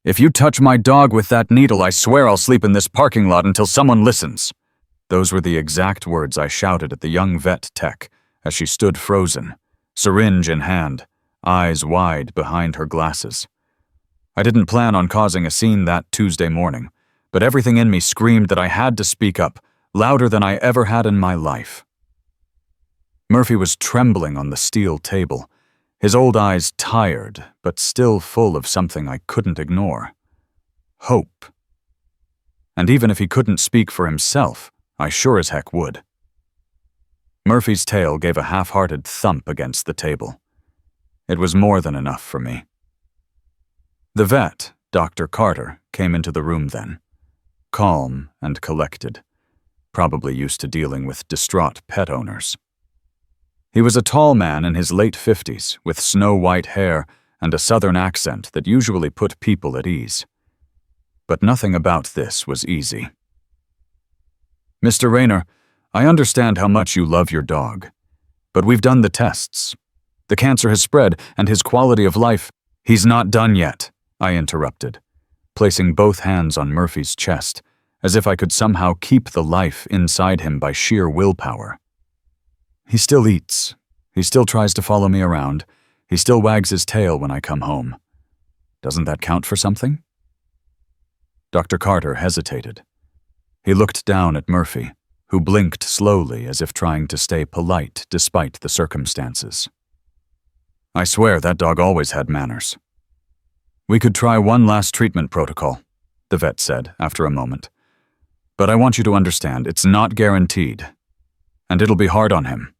If you touch my dog with that needle, I swear I'll sleep in this parking lot until someone listens." Those were the exact words I shouted at the young vet tech as she stood frozen, syringe in hand, eyes wide behind her glasses. I didn't plan on causing a scene that Tuesday morning, but everything in me screamed that I had to speak up, louder than I ever had in my life. Murphy was trembling on the steel table, his old eyes tired, but still full of something I couldn't ignore. Hope. And even if he couldn't speak for himself, I sure as heck would. Murphy's tail gave a half-hearted thump against the table. It was more than enough for me. The vet, Dr. Carter, came into the room then, calm and collected, probably used to dealing with distraught pet owners. He was a tall man in his late 50s, with snow-white hair and a southern accent that usually put people at ease. But nothing about this was easy. "Mr. Rayner, I understand how much you love your dog, but we've done the tests. The cancer has spread, and his quality of life—" "He's not done yet," I interrupted, placing both hands on Murphy's chest, as if I could somehow keep the life inside him by sheer willpower. "He still eats. He still tries to follow me around. He still wags his tail when I come home. Doesn't that count for something?" Dr. Carter hesitated. He looked down at Murphy, who blinked slowly as if trying to stay polite despite the circumstances. "I swear that dog always had manners." "We could try one last treatment protocol," the vet said after a moment. "But I want you to understand, it's not guaranteed. And it'll be hard on him."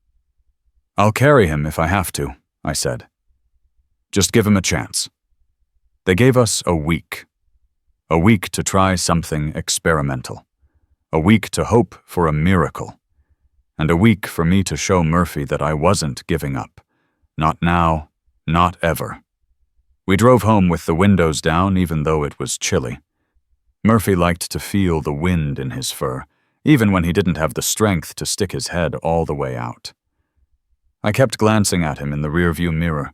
"I'll carry him if I have to," I said. "Just give him a chance." They gave us a week. A week to try something experimental. A week to hope for a miracle. And a week for me to show Murphy that I wasn't giving up. Not now, not ever. We drove home with the windows down even though it was chilly. Murphy liked to feel the wind in his fur, even when he didn't have the strength to stick his head all the way out. I kept glancing at him in the rearview mirror,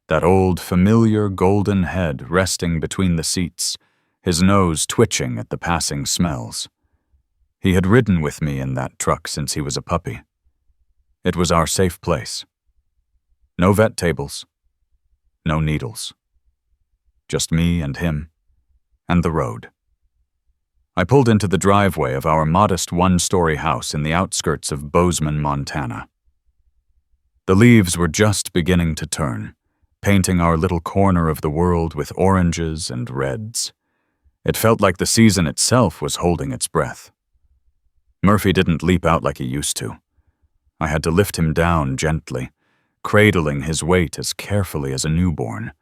that old, familiar golden head resting between the seats, his nose twitching at the passing smells. He had ridden with me in that truck since he was a puppy. It was our safe place. No vet tables, no needles. Just me and him, and the road. I pulled into the driveway of our modest one-story house in the outskirts of Bozeman, Montana. The leaves were just beginning to turn, painting our little corner of the world with oranges and reds. It felt like the season itself was holding its breath. Murphy didn't leap out like he used to. I had to lift him down gently, cradling his weight as carefully as a newborn.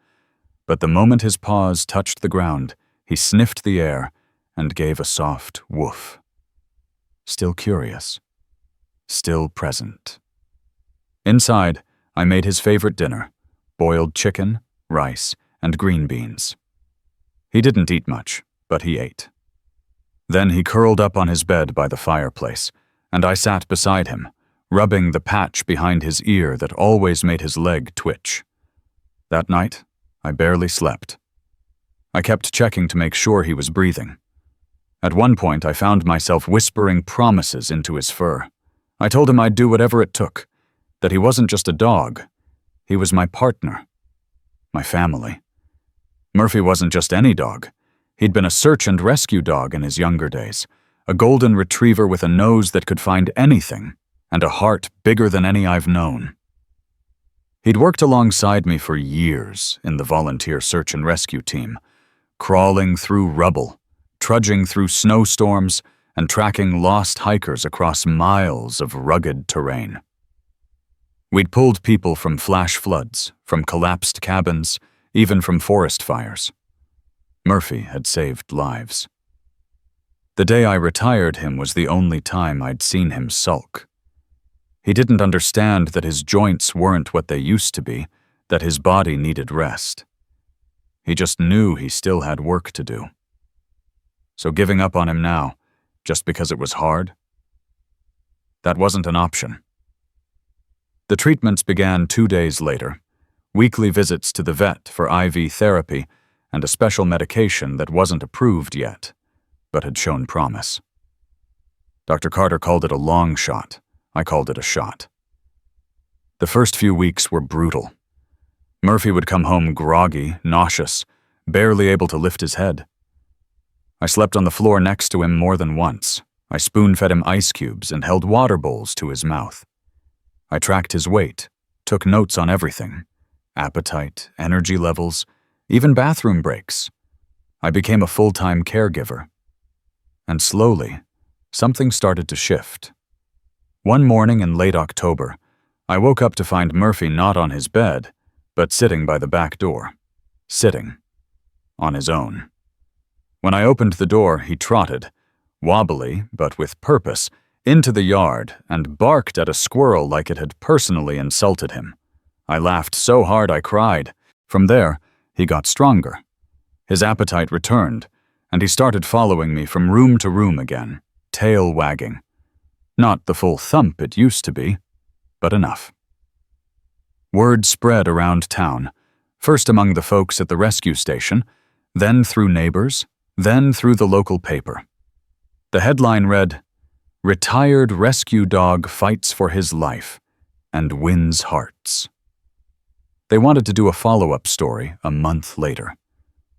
But the moment his paws touched the ground, he sniffed the air and gave a soft woof. Still curious. Still present. Inside, I made his favorite dinner, boiled chicken, rice, and green beans. He didn't eat much, but he ate. Then he curled up on his bed by the fireplace, and I sat beside him, rubbing the patch behind his ear that always made his leg twitch. That night, I barely slept. I kept checking to make sure he was breathing. At one point, I found myself whispering promises into his fur. I told him I'd do whatever it took, that he wasn't just a dog. He was my partner, my family. Murphy wasn't just any dog. He'd been a search and rescue dog in his younger days, a golden retriever with a nose that could find anything, and a heart bigger than any I've known. He'd worked alongside me for years in the volunteer search and rescue team, crawling through rubble, trudging through snowstorms, and tracking lost hikers across miles of rugged terrain. We'd pulled people from flash floods, from collapsed cabins, even from forest fires. Murphy had saved lives. The day I retired him was the only time I'd seen him sulk. He didn't understand that his joints weren't what they used to be, that his body needed rest. He just knew he still had work to do. So giving up on him now, just because it was hard, that wasn't an option. The treatments began 2 days later, weekly visits to the vet for IV therapy, and a special medication that wasn't approved yet, but had shown promise. Dr. Carter called it a long shot. I called it a shot. The first few weeks were brutal. Murphy would come home groggy, nauseous, barely able to lift his head. I slept on the floor next to him more than once. I spoon-fed him ice cubes and held water bowls to his mouth. I tracked his weight, took notes on everything: appetite, energy levels, even bathroom breaks. I became a full-time caregiver. And slowly, something started to shift. One morning in late October, I woke up to find Murphy not on his bed, but sitting by the back door. Sitting. On his own. When I opened the door, he trotted, wobbly but with purpose, into the yard and barked at a squirrel like it had personally insulted him. I laughed so hard I cried. From there, he got stronger. His appetite returned, and he started following me from room to room again, tail wagging. Not the full thump it used to be, but enough. Word spread around town, first among the folks at the rescue station, then through neighbors, then through the local paper. The headline read, "Retired rescue dog fights for his life and wins hearts." They wanted to do a follow-up story a month later.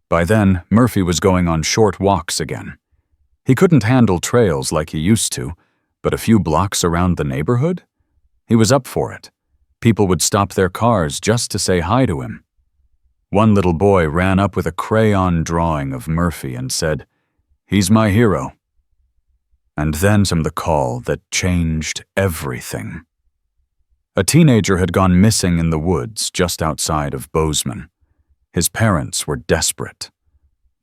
By then, Murphy was going on short walks again. He couldn't handle trails like he used to, but a few blocks around the neighborhood? He was up for it. People would stop their cars just to say hi to him. One little boy ran up with a crayon drawing of Murphy and said, "He's my hero." And then came the call that changed everything. A teenager had gone missing in the woods just outside of Bozeman. His parents were desperate.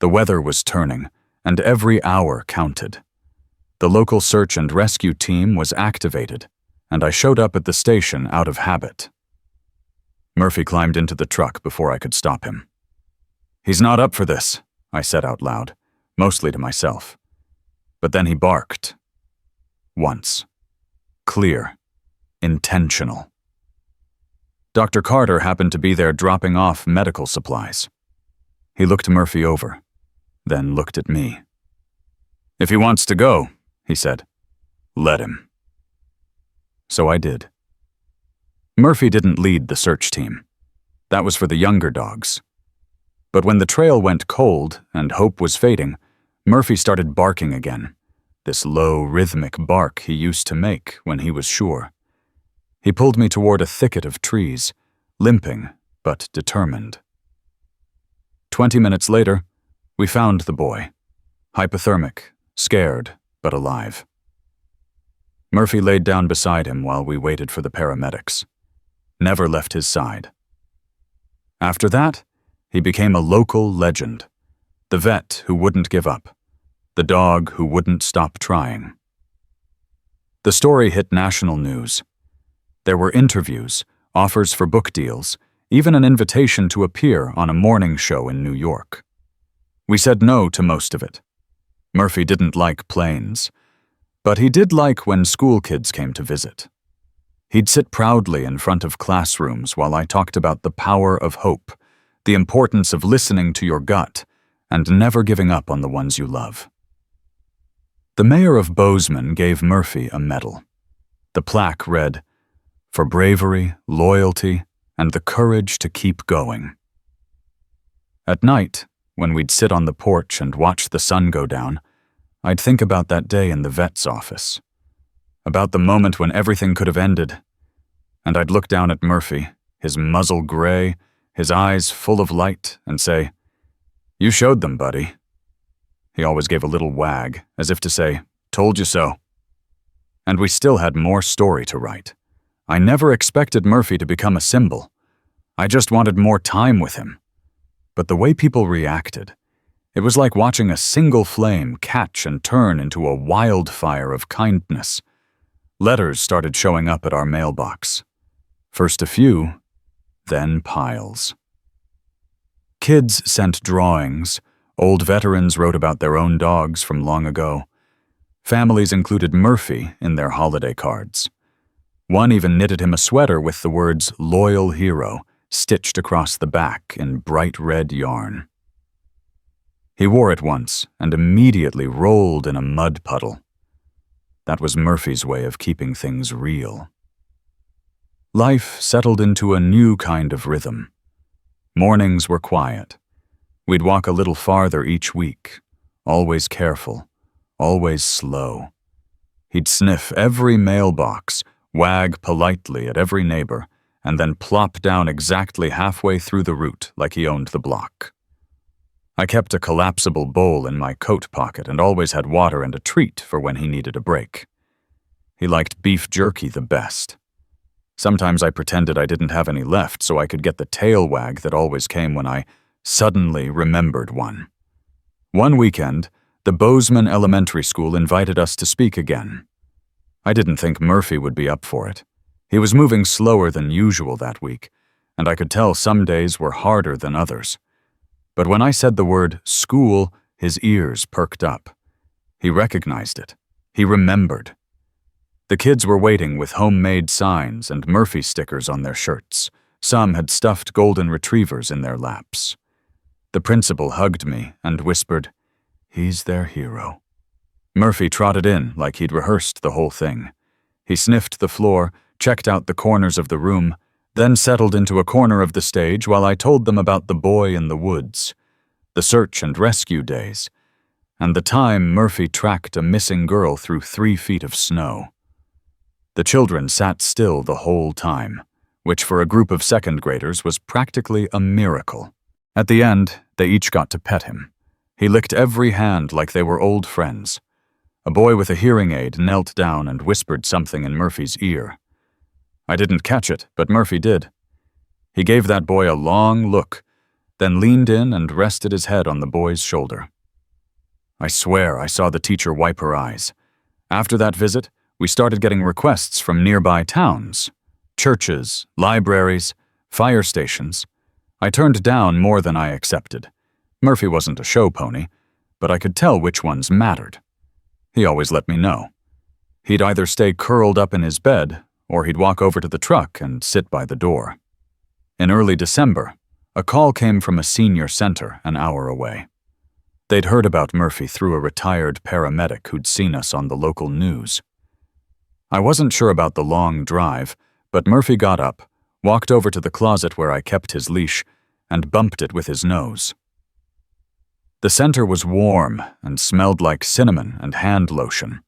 The weather was turning, and every hour counted. The local search and rescue team was activated, and I showed up at the station out of habit. Murphy climbed into the truck before I could stop him. "He's not up for this," I said out loud, mostly to myself. But then he barked. Once. Clear. Intentional. Dr. Carter happened to be there dropping off medical supplies. He looked Murphy over, then looked at me. "If he wants to go," he said, "let him." So I did. Murphy didn't lead the search team. That was for the younger dogs. But when the trail went cold and hope was fading, Murphy started barking again, this low, rhythmic bark he used to make when he was sure. He pulled me toward a thicket of trees, limping but determined. 20 minutes later, we found the boy, hypothermic, scared but alive. Murphy laid down beside him while we waited for the paramedics. Never left his side. After that, he became a local legend. The vet who wouldn't give up. The dog who wouldn't stop trying. The story hit national news. There were interviews, offers for book deals, even an invitation to appear on a morning show in New York. We said no to most of it. Murphy didn't like planes, but he did like when school kids came to visit. He'd sit proudly in front of classrooms while I talked about the power of hope, the importance of listening to your gut, and never giving up on the ones you love. The mayor of Bozeman gave Murphy a medal. The plaque read, "For bravery, loyalty, and the courage to keep going." At night, when we'd sit on the porch and watch the sun go down, I'd think about that day in the vet's office, about the moment when everything could have ended, and I'd look down at Murphy, his muzzle gray, his eyes full of light, and say, "You showed them, buddy." He always gave a little wag, as if to say, "Told you so." And we still had more story to write. I never expected Murphy to become a symbol. I just wanted more time with him. But the way people reacted, it was like watching a single flame catch and turn into a wildfire of kindness. Letters started showing up at our mailbox. First a few, then piles. Kids sent drawings. Old veterans wrote about their own dogs from long ago. Families included Murphy in their holiday cards. One even knitted him a sweater with the words "Loyal Hero" stitched across the back in bright red yarn. He wore it once and immediately rolled in a mud puddle. That was Murphy's way of keeping things real. Life settled into a new kind of rhythm. Mornings were quiet. We'd walk a little farther each week, always careful, always slow. He'd sniff every mailbox, wag politely at every neighbor, and then plop down exactly halfway through the route like he owned the block. I kept a collapsible bowl in my coat pocket and always had water and a treat for when he needed a break. He liked beef jerky the best. Sometimes I pretended I didn't have any left so I could get the tail wag that always came when I suddenly remembered one. One weekend, the Bozeman Elementary School invited us to speak again. I didn't think Murphy would be up for it. He was moving slower than usual that week, and I could tell some days were harder than others. But when I said the word school, his ears perked up. He recognized it. He remembered. The kids were waiting with homemade signs and Murphy stickers on their shirts. Some had stuffed golden retrievers in their laps. The principal hugged me and whispered, "He's their hero." Murphy trotted in like he'd rehearsed the whole thing. He sniffed the floor, checked out the corners of the room, then settled into a corner of the stage while I told them about the boy in the woods, the search and rescue days, and the time Murphy tracked a missing girl through 3 feet of snow. The children sat still the whole time, which for a group of second graders was practically a miracle. At the end, they each got to pet him. He licked every hand like they were old friends. A boy with a hearing aid knelt down and whispered something in Murphy's ear. I didn't catch it, but Murphy did. He gave that boy a long look, then leaned in and rested his head on the boy's shoulder. I swear I saw the teacher wipe her eyes. After that visit, we started getting requests from nearby towns, churches, libraries, fire stations. I turned down more than I accepted. Murphy wasn't a show pony, but I could tell which ones mattered. He always let me know. He'd either stay curled up in his bed, or he'd walk over to the truck and sit by the door. In early December, a call came from a senior center an hour away. They'd heard about Murphy through a retired paramedic who'd seen us on the local news. I wasn't sure about the long drive, but Murphy got up, walked over to the closet where I kept his leash, and bumped it with his nose. The center was warm and smelled like cinnamon and hand lotion.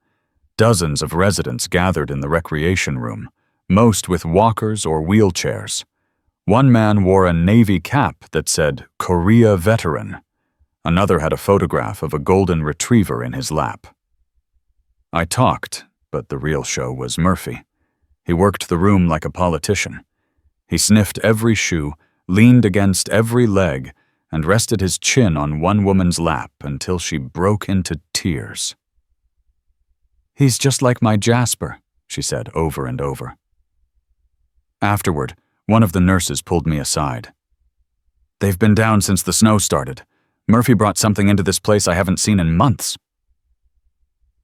Dozens of residents gathered in the recreation room, most with walkers or wheelchairs. One man wore a Navy cap that said, "Korea Veteran." Another had a photograph of a golden retriever in his lap. I talked, but the real show was Murphy. He worked the room like a politician. He sniffed every shoe, leaned against every leg, and rested his chin on one woman's lap until she broke into tears. "He's just like my Jasper," she said over and over. Afterward, one of the nurses pulled me aside. "They've been down since the snow started. Murphy brought something into this place I haven't seen in months."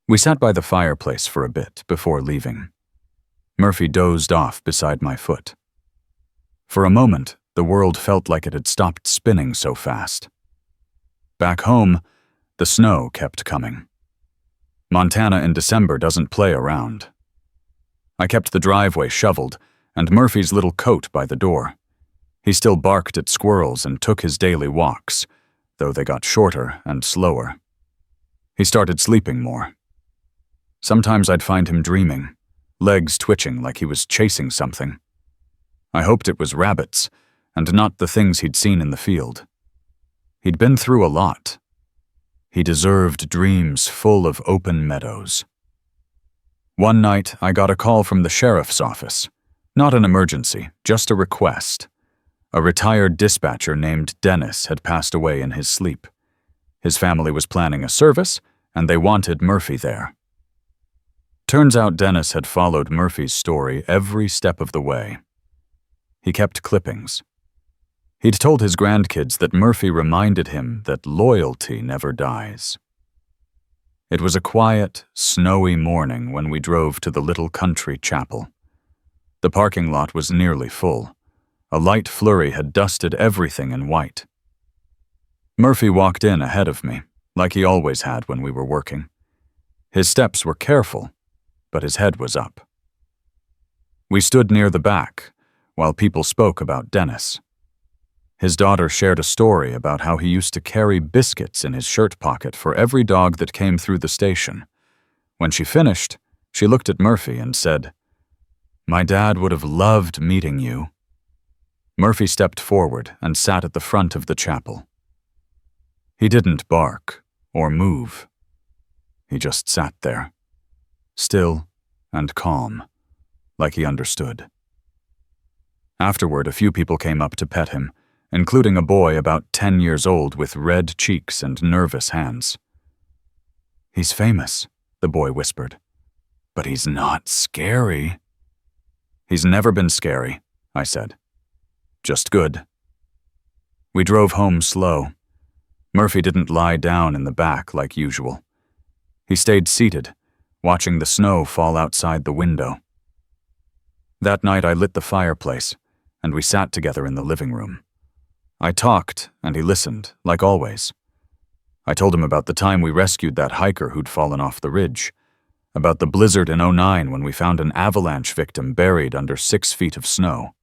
We sat by the fireplace for a bit before leaving. Murphy dozed off beside my foot. For a moment, the world felt like it had stopped spinning so fast. Back home, the snow kept coming. Montana in December doesn't play around. I kept the driveway shoveled and Murphy's little coat by the door. He still barked at squirrels and took his daily walks, though they got shorter and slower. He started sleeping more. Sometimes I'd find him dreaming, legs twitching like he was chasing something. I hoped it was rabbits, and not the things he'd seen in the field. He'd been through a lot. He deserved dreams full of open meadows. One night, I got a call from the sheriff's office. Not an emergency, just a request. A retired dispatcher named Dennis had passed away in his sleep. His family was planning a service, and they wanted Murphy there. Turns out Dennis had followed Murphy's story every step of the way. He kept clippings. He'd told his grandkids that Murphy reminded him that loyalty never dies. It was a quiet, snowy morning when we drove to the little country chapel. The parking lot was nearly full. A light flurry had dusted everything in white. Murphy walked in ahead of me, like he always had when we were working. His steps were careful, but his head was up. We stood near the back, while people spoke about Dennis. His daughter shared a story about how he used to carry biscuits in his shirt pocket for every dog that came through the station. When she finished, she looked at Murphy and said, "My dad would have loved meeting you." Murphy stepped forward and sat at the front of the chapel. He didn't bark or move. He just sat there, still and calm, like he understood. Afterward, a few people came up to pet him, including a boy about 10 years old with red cheeks and nervous hands. "He's famous," the boy whispered. "But he's not scary." "He's never been scary," I said. "Just good." We drove home slow. Murphy didn't lie down in the back like usual. He stayed seated, watching the snow fall outside the window. That night I lit the fireplace, and we sat together in the living room. I talked, and he listened, like always. I told him about the time we rescued that hiker who'd fallen off the ridge, about the blizzard in '09 when we found an avalanche victim buried under 6 feet of snow.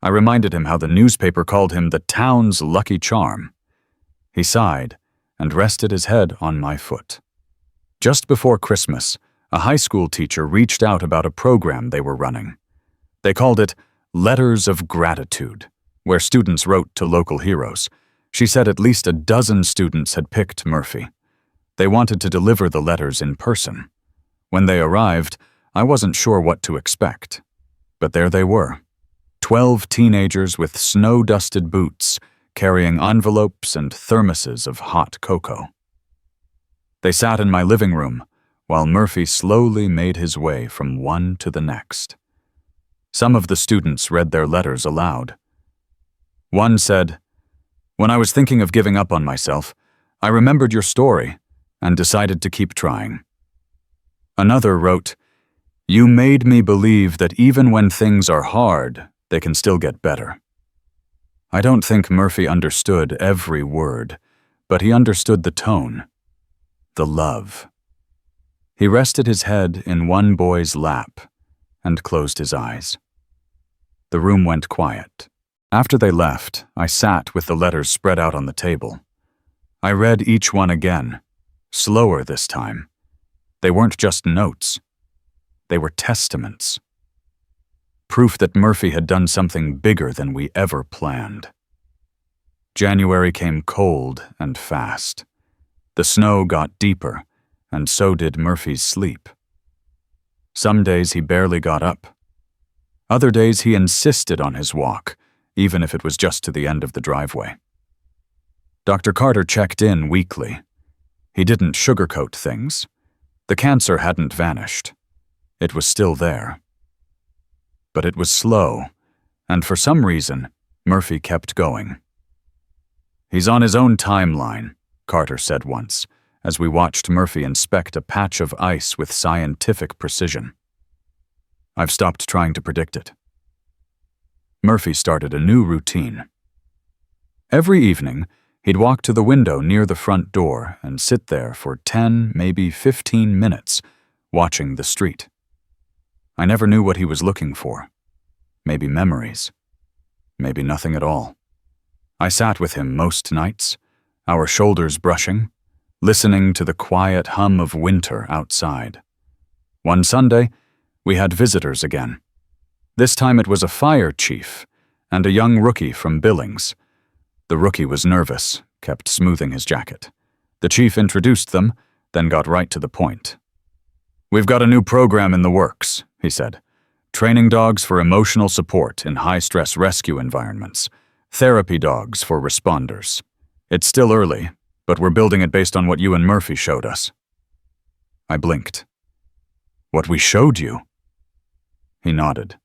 I reminded him how the newspaper called him the town's lucky charm. He sighed and rested his head on my foot. Just before Christmas, a high school teacher reached out about a program they were running. They called it Letters of Gratitude, where students wrote to local heroes. She said at least a dozen students had picked Murphy. They wanted to deliver the letters in person. When they arrived, I wasn't sure what to expect. But there they were, 12 teenagers with snow-dusted boots, carrying envelopes and thermoses of hot cocoa. They sat in my living room, while Murphy slowly made his way from one to the next. Some of the students read their letters aloud. One said, "When I was thinking of giving up on myself, I remembered your story and decided to keep trying." Another wrote, "You made me believe that even when things are hard, they can still get better." I don't think Murphy understood every word, but he understood the tone, the love. He rested his head in one boy's lap and closed his eyes. The room went quiet. After they left, I sat with the letters spread out on the table. I read each one again, slower this time. They weren't just notes. They were testaments. Proof that Murphy had done something bigger than we ever planned. January came cold and fast. The snow got deeper, and so did Murphy's sleep. Some days he barely got up. Other days he insisted on his walk, even if it was just to the end of the driveway. Dr. Carter checked in weekly. He didn't sugarcoat things. The cancer hadn't vanished. It was still there. But it was slow, and for some reason, Murphy kept going. "He's on his own timeline," Carter said once, as we watched Murphy inspect a patch of ice with scientific precision. I've stopped trying to predict it. Murphy started a new routine. Every evening, he'd walk to the window near the front door and sit there for 10, maybe 15 minutes, watching the street. I never knew what he was looking for. Maybe memories. Maybe nothing at all. I sat with him most nights, our shoulders brushing, listening to the quiet hum of winter outside. One Sunday, we had visitors again. This time it was a fire chief and a young rookie from Billings. The rookie was nervous, kept smoothing his jacket. The chief introduced them, then got right to the point. "We've got a new program in the works," he said. "Training dogs for emotional support in high-stress rescue environments. Therapy dogs for responders. It's still early, but we're building it based on what you and Murphy showed us." I blinked. "What we showed you?" He nodded.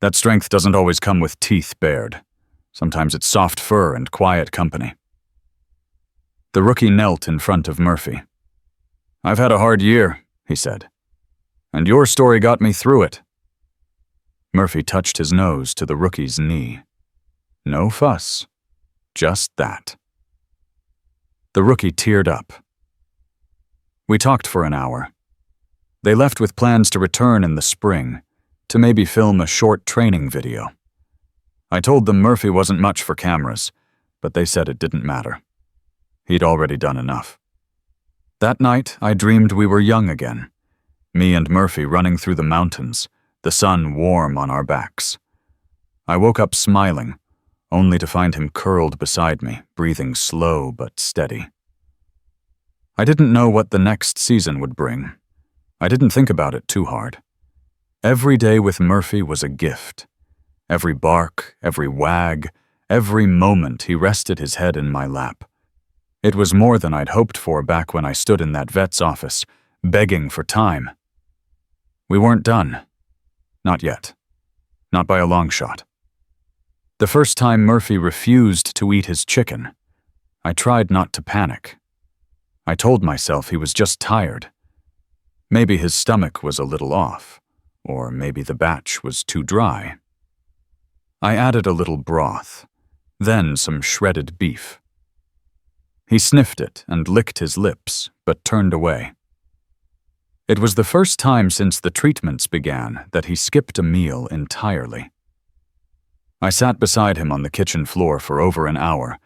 "That strength doesn't always come with teeth bared. Sometimes it's soft fur and quiet company." The rookie knelt in front of Murphy. "I've had a hard year," he said. "And your story got me through it." Murphy touched his nose to the rookie's knee. No fuss. Just that. The rookie teared up. We talked for an hour. They left with plans to return in the spring, to maybe film a short training video. I told them Murphy wasn't much for cameras, but they said it didn't matter. He'd already done enough. That night, I dreamed we were young again. Me and Murphy running through the mountains, the sun warm on our backs. I woke up smiling, only to find him curled beside me, breathing slow but steady. I didn't know what the next season would bring. I didn't think about it too hard. Every day with Murphy was a gift. Every bark, every wag, every moment he rested his head in my lap. It was more than I'd hoped for back when I stood in that vet's office, begging for time. We weren't done. Not yet. Not by a long shot. The first time Murphy refused to eat his chicken, I tried not to panic. I told myself he was just tired. Maybe his stomach was a little off, or maybe the batch was too dry. I added a little broth, then some shredded beef. He sniffed it and licked his lips, but turned away. It was the first time since the treatments began that he skipped a meal entirely. I sat beside him on the kitchen floor for over an hour,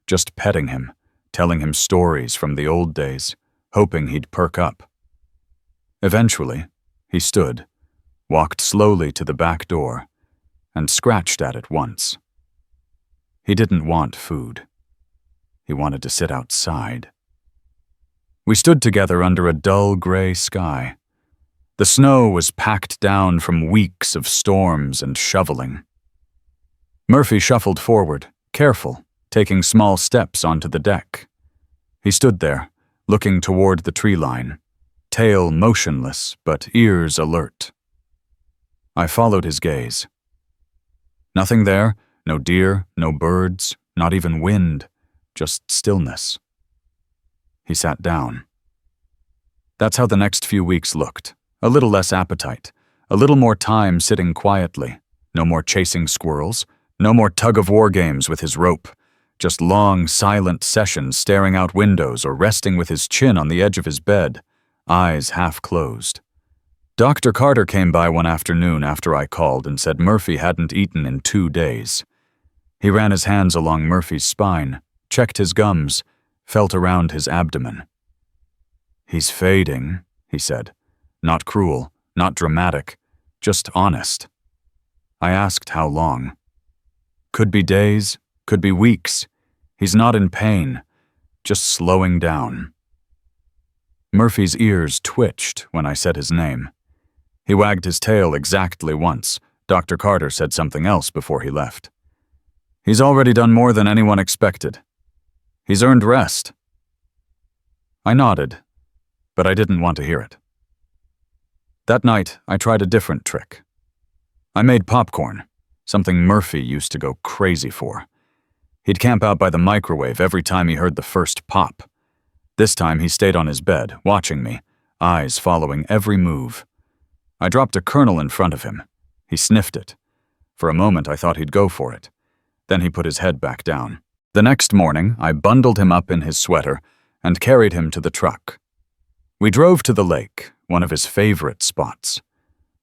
just petting him, telling him stories from the old days, hoping he'd perk up. Eventually, he stood, walked slowly to the back door, and scratched at it once. He didn't want food. He wanted to sit outside. We stood together under a dull gray sky. The snow was packed down from weeks of storms and shoveling. Murphy shuffled forward, careful, taking small steps onto the deck. He stood there, looking toward the tree line, tail motionless but ears alert. I followed his gaze. Nothing there, no deer, no birds, not even wind, just stillness. He sat down. That's how the next few weeks looked. A little less appetite, a little more time sitting quietly, no more chasing squirrels, no more tug-of-war games with his rope, just long, silent sessions staring out windows or resting with his chin on the edge of his bed, eyes half closed. Dr. Carter came by one afternoon after I called and said Murphy hadn't eaten in 2 days. He ran his hands along Murphy's spine, checked his gums, felt around his abdomen. "He's fading," he said. Not cruel, not dramatic, just honest. I asked how long. Could be days, could be weeks. He's not in pain, just slowing down. Murphy's ears twitched when I said his name. He wagged his tail exactly once. Dr. Carter said something else before he left. He's already done more than anyone expected. He's earned rest. I nodded, but I didn't want to hear it. That night, I tried a different trick. I made popcorn, something Murphy used to go crazy for. He'd camp out by the microwave every time he heard the first pop. This time he stayed on his bed, watching me, eyes following every move. I dropped a kernel in front of him. He sniffed it. For a moment I thought he'd go for it. Then he put his head back down. The next morning, I bundled him up in his sweater and carried him to the truck. We drove to the lake, one of his favorite spots.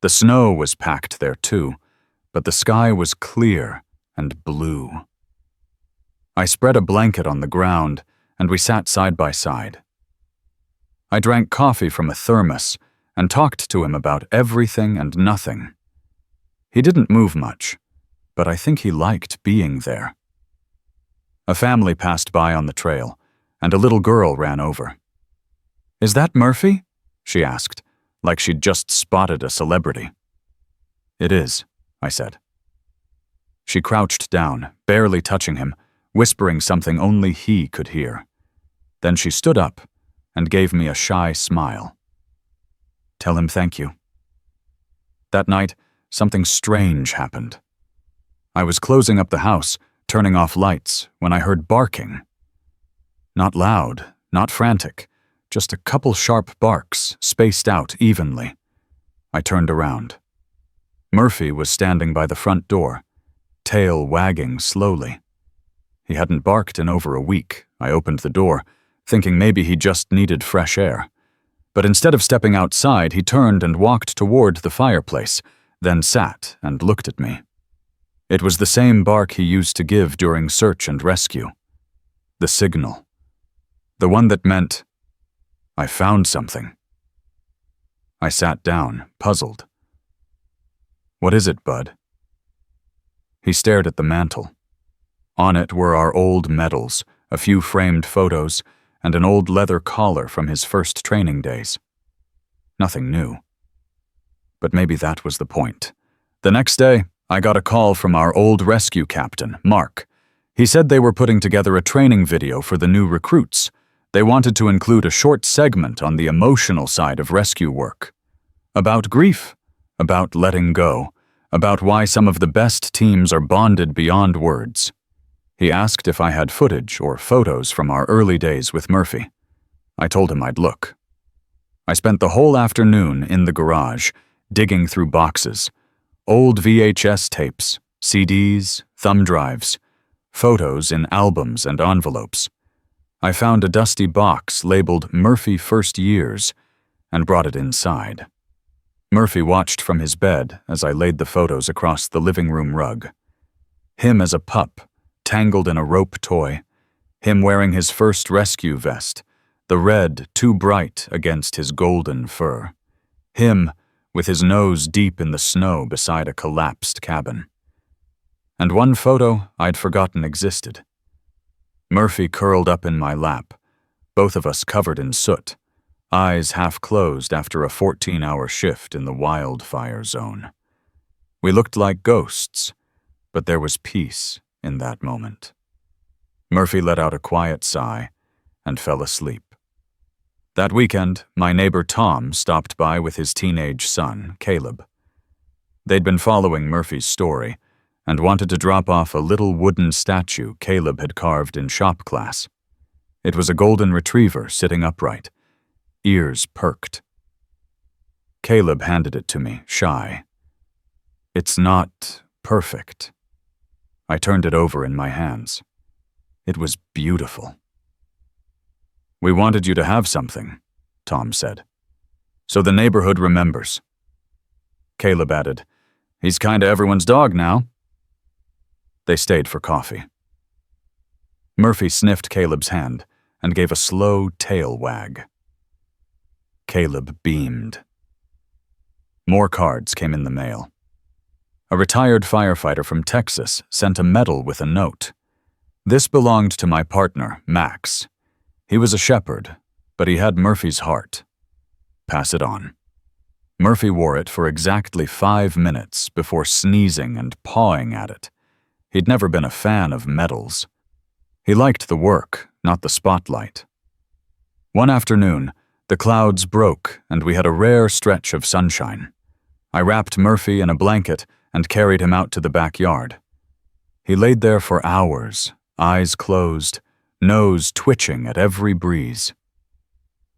The snow was packed there too, but the sky was clear and blue. I spread a blanket on the ground, and we sat side by side. I drank coffee from a thermos and talked to him about everything and nothing. He didn't move much, but I think he liked being there. A family passed by on the trail, and a little girl ran over. "Is that Murphy?" she asked, like she'd just spotted a celebrity. "It is," I said. She crouched down, barely touching him, whispering something only he could hear. Then she stood up and gave me a shy smile. "Tell him thank you." That night, something strange happened. I was closing up the house, turning off lights, when I heard barking. Not loud, not frantic, just a couple sharp barks, spaced out evenly. I turned around. Murphy was standing by the front door, tail wagging slowly. He hadn't barked in over a week. I opened the door, thinking maybe he just needed fresh air. But instead of stepping outside, he turned and walked toward the fireplace, then sat and looked at me. It was the same bark he used to give during search and rescue. The signal. The one that meant, I found something. I sat down, puzzled. What is it, Bud? He stared at the mantel. On it were our old medals, a few framed photos, and an old leather collar from his first training days. Nothing new. But maybe that was the point. The next day, I got a call from our old rescue captain, Mark. He said they were putting together a training video for the new recruits. They wanted to include a short segment on the emotional side of rescue work. About grief, about letting go, about why some of the best teams are bonded beyond words. He asked if I had footage or photos from our early days with Murphy. I told him I'd look. I spent the whole afternoon in the garage, digging through boxes, old VHS tapes, CDs, thumb drives, photos in albums and envelopes. I found a dusty box labeled Murphy First Years and brought it inside. Murphy watched from his bed as I laid the photos across the living room rug. Him as a pup, tangled in a rope toy, him wearing his first rescue vest, the red too bright against his golden fur, him with his nose deep in the snow beside a collapsed cabin. And one photo I'd forgotten existed. Murphy curled up in my lap, both of us covered in soot, eyes half closed after a 14-hour shift in the wildfire zone. We looked like ghosts, but there was peace in that moment. Murphy let out a quiet sigh and fell asleep. That weekend, my neighbor Tom stopped by with his teenage son, Caleb. They'd been following Murphy's story and wanted to drop off a little wooden statue Caleb had carved in shop class. It was a golden retriever sitting upright, ears perked. Caleb handed it to me, shy. It's not perfect. I turned it over in my hands. It was beautiful. We wanted you to have something, Tom said, so the neighborhood remembers. Caleb added, he's kinda everyone's dog now. They stayed for coffee. Murphy sniffed Caleb's hand and gave a slow tail wag. Caleb beamed. More cards came in the mail. A retired firefighter from Texas sent a medal with a note. This belonged to my partner, Max. He was a shepherd, but he had Murphy's heart. Pass it on. Murphy wore it for exactly 5 minutes before sneezing and pawing at it. He'd never been a fan of medals. He liked the work, not the spotlight. One afternoon, the clouds broke and we had a rare stretch of sunshine. I wrapped Murphy in a blanket and carried him out to the backyard. He laid there for hours, eyes closed, nose twitching at every breeze.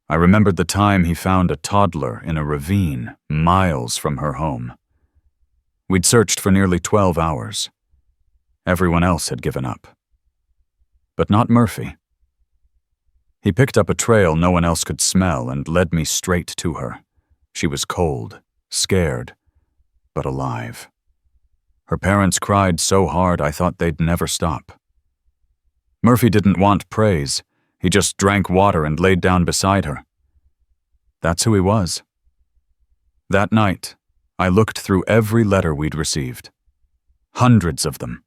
I remembered the time he found a toddler in a ravine miles from her home. We'd searched for nearly 12 hours. Everyone else had given up. But not Murphy. He picked up a trail no one else could smell and led me straight to her. She was cold, scared, but alive. Her parents cried so hard I thought they'd never stop. Murphy didn't want praise. He just drank water and laid down beside her. That's who he was. That night, I looked through every letter we'd received. Hundreds of them.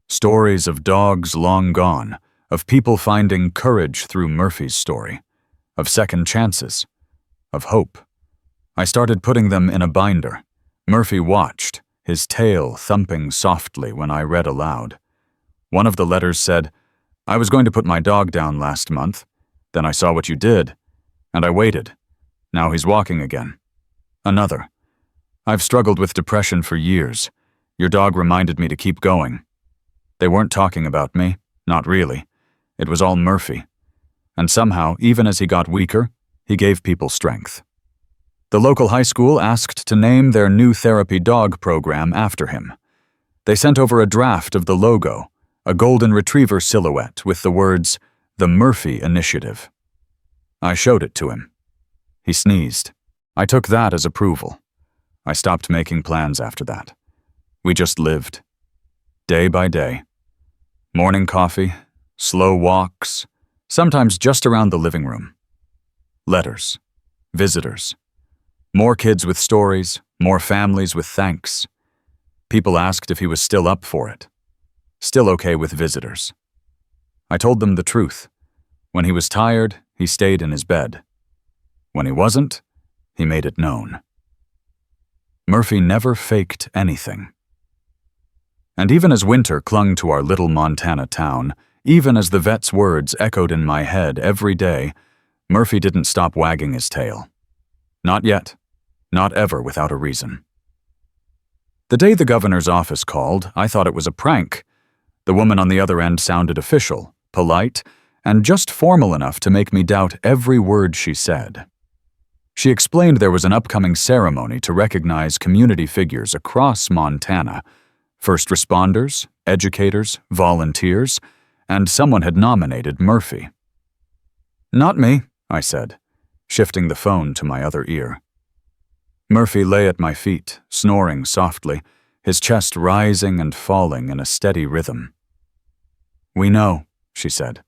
Stories of dogs long gone, of people finding courage through Murphy's story, of second chances, of hope. I started putting them in a binder. Murphy watched, his tail thumping softly when I read aloud. One of the letters said, I was going to put my dog down last month. Then I saw what you did, and I waited. Now he's walking again. Another. I've struggled with depression for years. Your dog reminded me to keep going. They weren't talking about me, not really. It was all Murphy. And somehow, even as he got weaker, he gave people strength. The local high school asked to name their new therapy dog program after him. They sent over a draft of the logo, a golden retriever silhouette with the words, The Murphy Initiative, I showed it to him. He sneezed. I took that as approval. I stopped making plans after that. We just lived. Day by day. Morning coffee, slow walks, sometimes just around the living room. Letters. Visitors. More kids with stories, more families with thanks. People asked if he was still up for it. Still okay with visitors. I told them the truth. When he was tired, he stayed in his bed. When he wasn't, he made it known. Murphy never faked anything. And even as winter clung to our little Montana town, even as the vet's words echoed in my head every day, Murphy didn't stop wagging his tail. Not yet. Not ever without a reason. The day the governor's office called, I thought it was a prank. The woman on the other end sounded official, polite, and just formal enough to make me doubt every word she said. She explained there was an upcoming ceremony to recognize community figures across Montana, first responders, educators, volunteers, and someone had nominated Murphy. "Not me," I said, shifting the phone to my other ear. Murphy lay at my feet, snoring softly, his chest rising and falling in a steady rhythm. "We know," she said.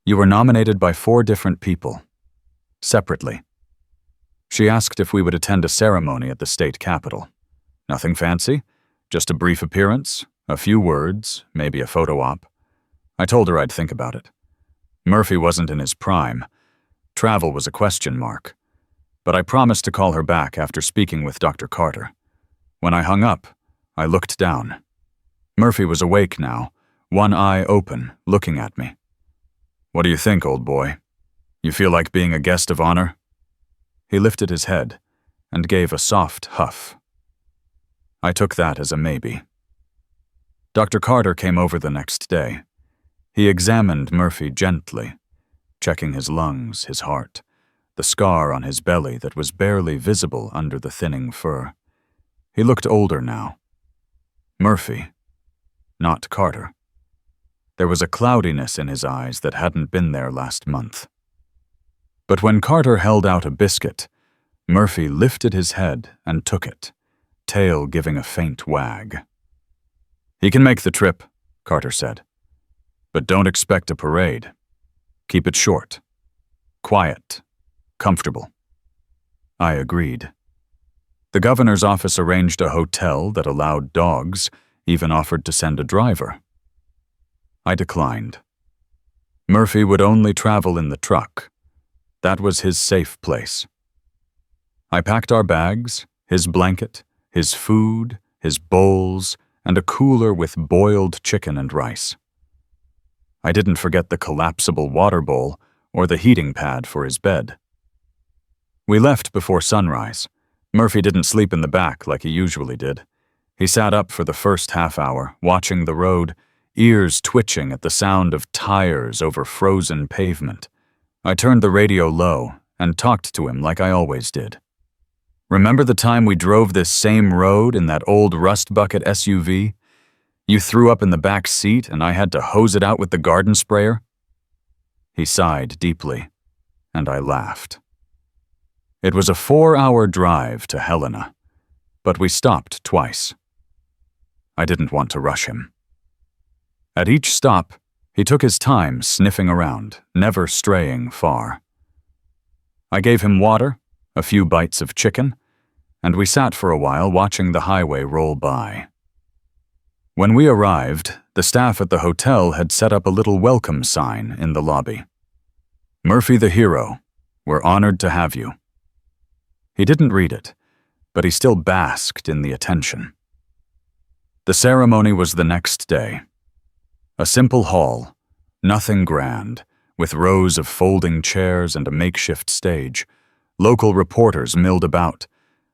"You were nominated by 4 different people. Separately." She asked if we would attend a ceremony at the state capitol. Nothing fancy, just a brief appearance, a few words, maybe a photo op. I told her I'd think about it. Murphy wasn't in his prime. Travel was a question mark. But I promised to call her back after speaking with Dr. Carter. When I hung up, I looked down. Murphy was awake now, one eye open, looking at me. "What do you think, old boy? You feel like being a guest of honor?" He lifted his head and gave a soft huff. I took that as a maybe. Dr. Carter came over the next day. He examined Murphy gently, checking his lungs, his heart, the scar on his belly that was barely visible under the thinning fur. He looked older now. Murphy, not Carter. There was a cloudiness in his eyes that hadn't been there last month. But when Carter held out a biscuit, Murphy lifted his head and took it, tail giving a faint wag. "He can make the trip," Carter said. "But don't expect a parade. Keep it short, quiet, comfortable." I agreed. The governor's office arranged a hotel that allowed dogs, even offered to send a driver. I declined. Murphy would only travel in the truck. That was his safe place. I packed our bags, his blanket, his food, his bowls, and a cooler with boiled chicken and rice. I didn't forget the collapsible water bowl or the heating pad for his bed. We left before sunrise. Murphy didn't sleep in the back like he usually did. He sat up for the first half hour, watching the road, ears twitching at the sound of tires over frozen pavement. I turned the radio low and talked to him like I always did. "Remember the time we drove this same road in that old rust bucket SUV? You threw up in the back seat and I had to hose it out with the garden sprayer?" He sighed deeply, and I laughed. It was a 4-hour drive to Helena, but we stopped twice. I didn't want to rush him. At each stop, he took his time sniffing around, never straying far. I gave him water, a few bites of chicken, and we sat for a while watching the highway roll by. When we arrived, the staff at the hotel had set up a little welcome sign in the lobby. "Murphy the hero, we're honored to have you." He didn't read it, but he still basked in the attention. The ceremony was the next day. A simple hall, nothing grand, with rows of folding chairs and a makeshift stage. Local reporters milled about,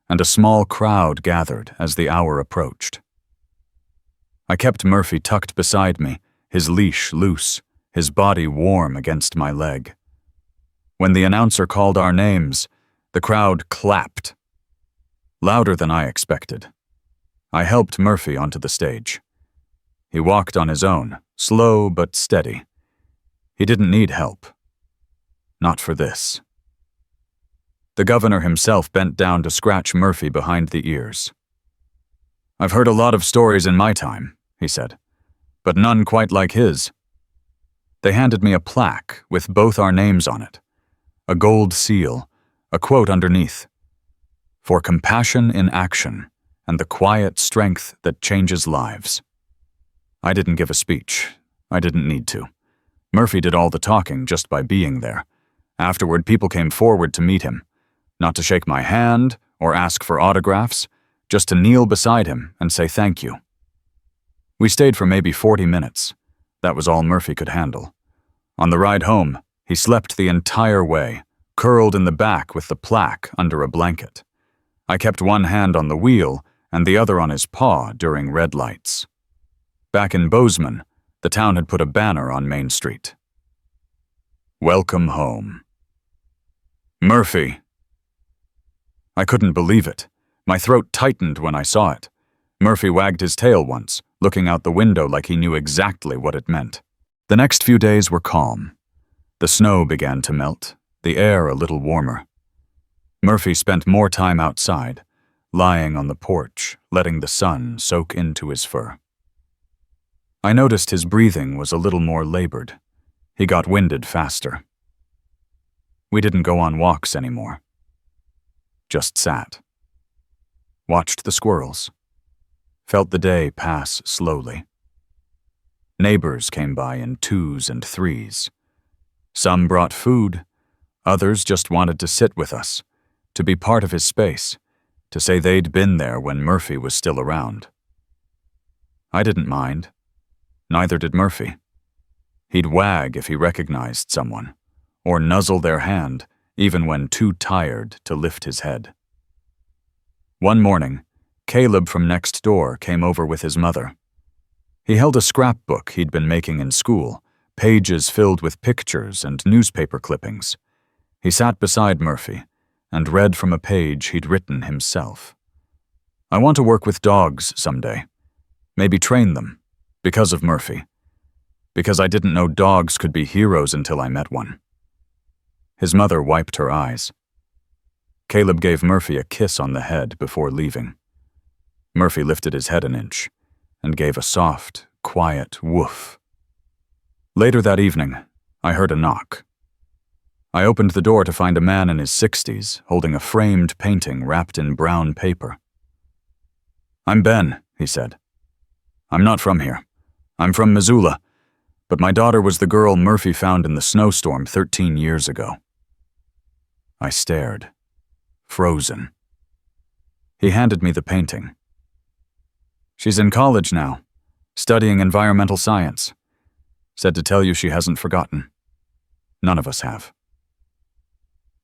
and a small crowd gathered as the hour approached. I kept Murphy tucked beside me, his leash loose, his body warm against my leg. When the announcer called our names, the crowd clapped. Louder than I expected. I helped Murphy onto the stage. He walked on his own, slow but steady. He didn't need help. Not for this. The governor himself bent down to scratch Murphy behind the ears. "I've heard a lot of stories in my time," he said, "but none quite like his." They handed me a plaque with both our names on it, a gold seal, a quote underneath, "For compassion in action and the quiet strength that changes lives." I didn't give a speech. I didn't need to. Murphy did all the talking just by being there. Afterward, people came forward to meet him, not to shake my hand or ask for autographs, just to kneel beside him and say thank you. We stayed for maybe 40 minutes. That was all Murphy could handle. On the ride home, he slept the entire way, curled in the back with the plaque under a blanket. I kept one hand on the wheel and the other on his paw during red lights. Back in Bozeman, the town had put a banner on Main Street. "Welcome home." "Murphy." I couldn't believe it. My throat tightened when I saw it. Murphy wagged his tail once, looking out the window like he knew exactly what it meant. The next few days were calm. The snow began to melt, the air a little warmer. Murphy spent more time outside, lying on the porch, letting the sun soak into his fur. I noticed his breathing was a little more labored. He got winded faster. We didn't go on walks anymore. Just sat. Watched the squirrels. Felt the day pass slowly. Neighbors came by in 2s and 3s. Some brought food. Others just wanted to sit with us, to be part of his space, to say they'd been there when Murphy was still around. I didn't mind. Neither did Murphy. He'd wag if he recognized someone, or nuzzle their hand even when too tired to lift his head. One morning, Caleb from next door came over with his mother. He held a scrapbook he'd been making in school, pages filled with pictures and newspaper clippings. He sat beside Murphy and read from a page he'd written himself. "I want to work with dogs someday. Maybe train them. Because of Murphy. Because I didn't know dogs could be heroes until I met one." His mother wiped her eyes. Caleb gave Murphy a kiss on the head before leaving. Murphy lifted his head an inch and gave a soft, quiet woof. Later that evening, I heard a knock. I opened the door to find a man in his 60s holding a framed painting wrapped in brown paper. "I'm Ben," he said. "I'm not from here. I'm from Missoula, but my daughter was the girl Murphy found in the snowstorm 13 years ago." I stared, frozen. He handed me the painting. "She's in college now, studying environmental science. Said to tell you she hasn't forgotten. None of us have."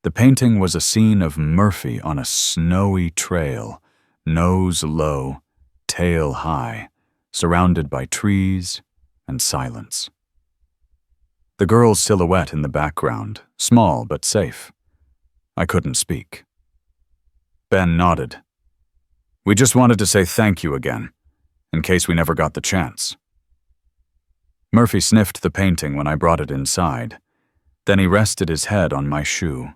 The painting was a scene of Murphy on a snowy trail, nose low, tail high, surrounded by trees and silence. The girl's silhouette in the background, small but safe. I couldn't speak. Ben nodded. "We just wanted to say thank you again, in case we never got the chance." Murphy sniffed the painting when I brought it inside. Then he rested his head on my shoe.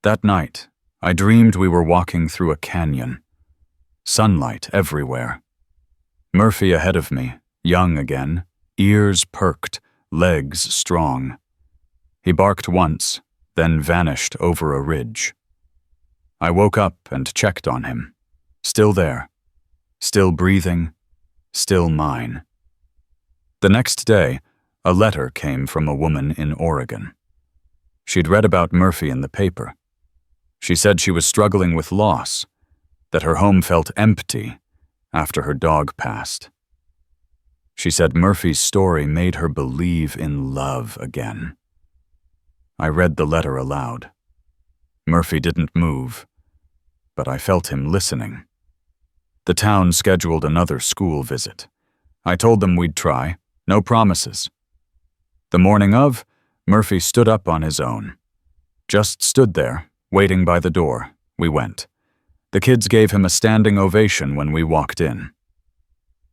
That night, I dreamed we were walking through a canyon. Sunlight everywhere. Murphy ahead of me, young again, ears perked, legs strong. He barked once, then vanished over a ridge. I woke up and checked on him. Still there. Still breathing. Still mine. The next day, a letter came from a woman in Oregon. She'd read about Murphy in the paper. She said she was struggling with loss, that her home felt empty after her dog passed. She said Murphy's story made her believe in love again. I read the letter aloud. Murphy didn't move, but I felt him listening. The town scheduled another school visit. I told them we'd try, no promises. The morning of, Murphy stood up on his own. Just stood there, waiting by the door. We went. The kids gave him a standing ovation when we walked in.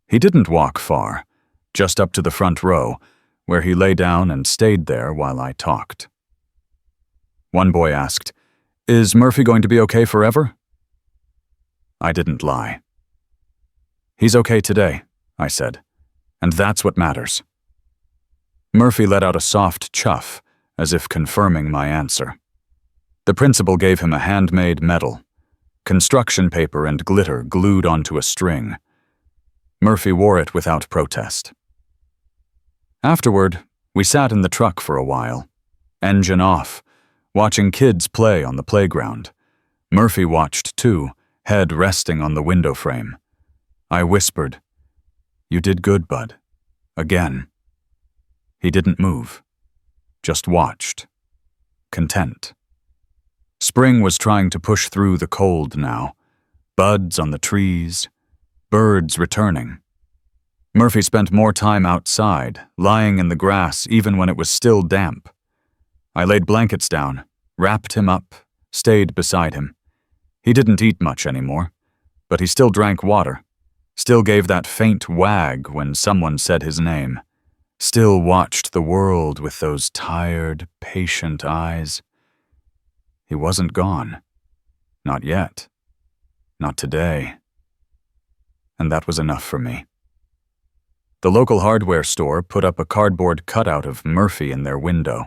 He didn't walk far, just up to the front row, where he lay down and stayed there while I talked. One boy asked, "Is Murphy going to be okay forever?" I didn't lie. "He's okay today," I said, "and that's what matters." Murphy let out a soft chuff, as if confirming my answer. The principal gave him a handmade medal, construction paper and glitter glued onto a string. Murphy wore it without protest. Afterward, we sat in the truck for a while, engine off, watching kids play on the playground. Murphy watched too, head resting on the window frame. I whispered, "You did good, bud. Again." He didn't move, just watched, content. Spring was trying to push through the cold now, buds on the trees, birds returning. Murphy spent more time outside, lying in the grass even when it was still damp. I laid blankets down, wrapped him up, stayed beside him. He didn't eat much anymore, but he still drank water, still gave that faint wag when someone said his name, still watched the world with those tired, patient eyes. He wasn't gone. Not yet. Not today. And that was enough for me. The local hardware store put up a cardboard cutout of Murphy in their window.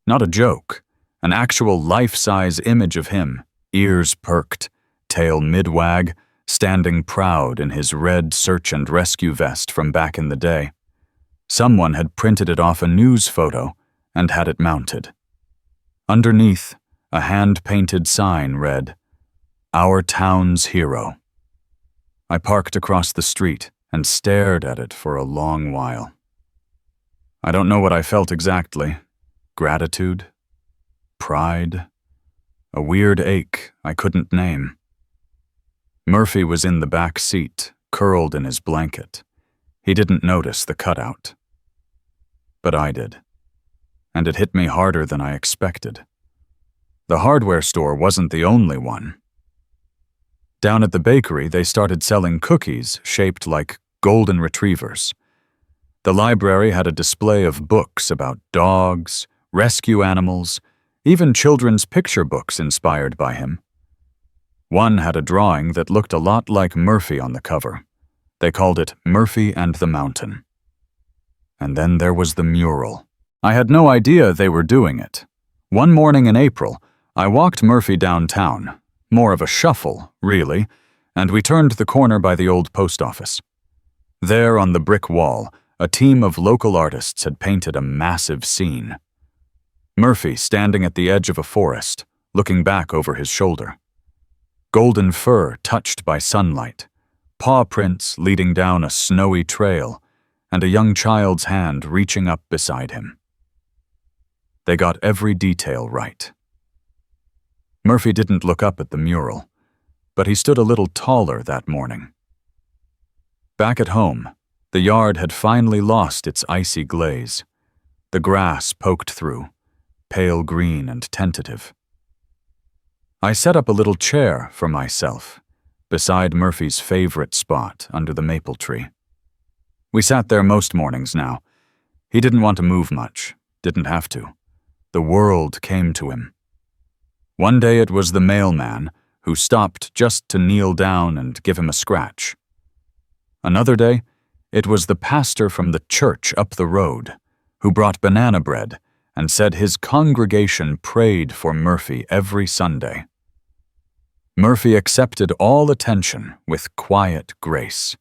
Not a joke, an actual life-size image of him, ears perked, tail mid-wag, standing proud in his red search and rescue vest from back in the day. Someone had printed it off a news photo and had it mounted. Underneath, a hand-painted sign read, "Our town's hero." I parked across the street and stared at it for a long while. I don't know what I felt exactly. Gratitude? Pride? A weird ache I couldn't name. Murphy was in the back seat, curled in his blanket. He didn't notice the cutout. But I did. And it hit me harder than I expected. The hardware store wasn't the only one. Down at the bakery, they started selling cookies shaped like golden retrievers. The library had a display of books about dogs, rescue animals, even children's picture books inspired by him. One had a drawing that looked a lot like Murphy on the cover. They called it Murphy and the Mountain. And then there was the mural. I had no idea they were doing it. One morning in April, I walked Murphy downtown, more of a shuffle, really, and we turned the corner by the old post office. There on the brick wall, a team of local artists had painted a massive scene. Murphy standing at the edge of a forest, looking back over his shoulder. Golden fur touched by sunlight, paw prints leading down a snowy trail, and a young child's hand reaching up beside him. They got every detail right. Murphy didn't look up at the mural, but he stood a little taller that morning. Back at home, the yard had finally lost its icy glaze. The grass poked through, pale green and tentative. I set up a little chair for myself, beside Murphy's favorite spot under the maple tree. We sat there most mornings now. He didn't want to move much, didn't have to. The world came to him. One day it was the mailman, who stopped just to kneel down and give him a scratch. Another day, it was the pastor from the church up the road, who brought banana bread and said his congregation prayed for Murphy every Sunday. Murphy accepted all attention with quiet grace,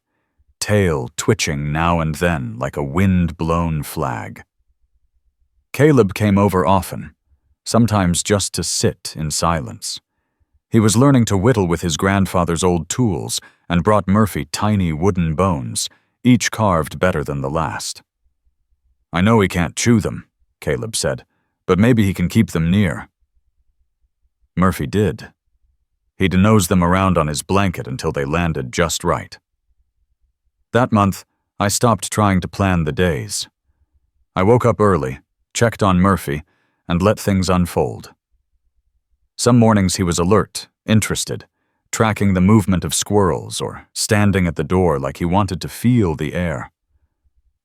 tail twitching now and then like a wind-blown flag. Caleb came over often, sometimes just to sit in silence. He was learning to whittle with his grandfather's old tools and brought Murphy tiny wooden bones, each carved better than the last. "I know he can't chew them," Caleb said, "but maybe he can keep them near." Murphy did. He'd nose them around on his blanket until they landed just right. That month, I stopped trying to plan the days. I woke up early, checked on Murphy, and let things unfold. Some mornings he was alert, interested, tracking the movement of squirrels or standing at the door like he wanted to feel the air.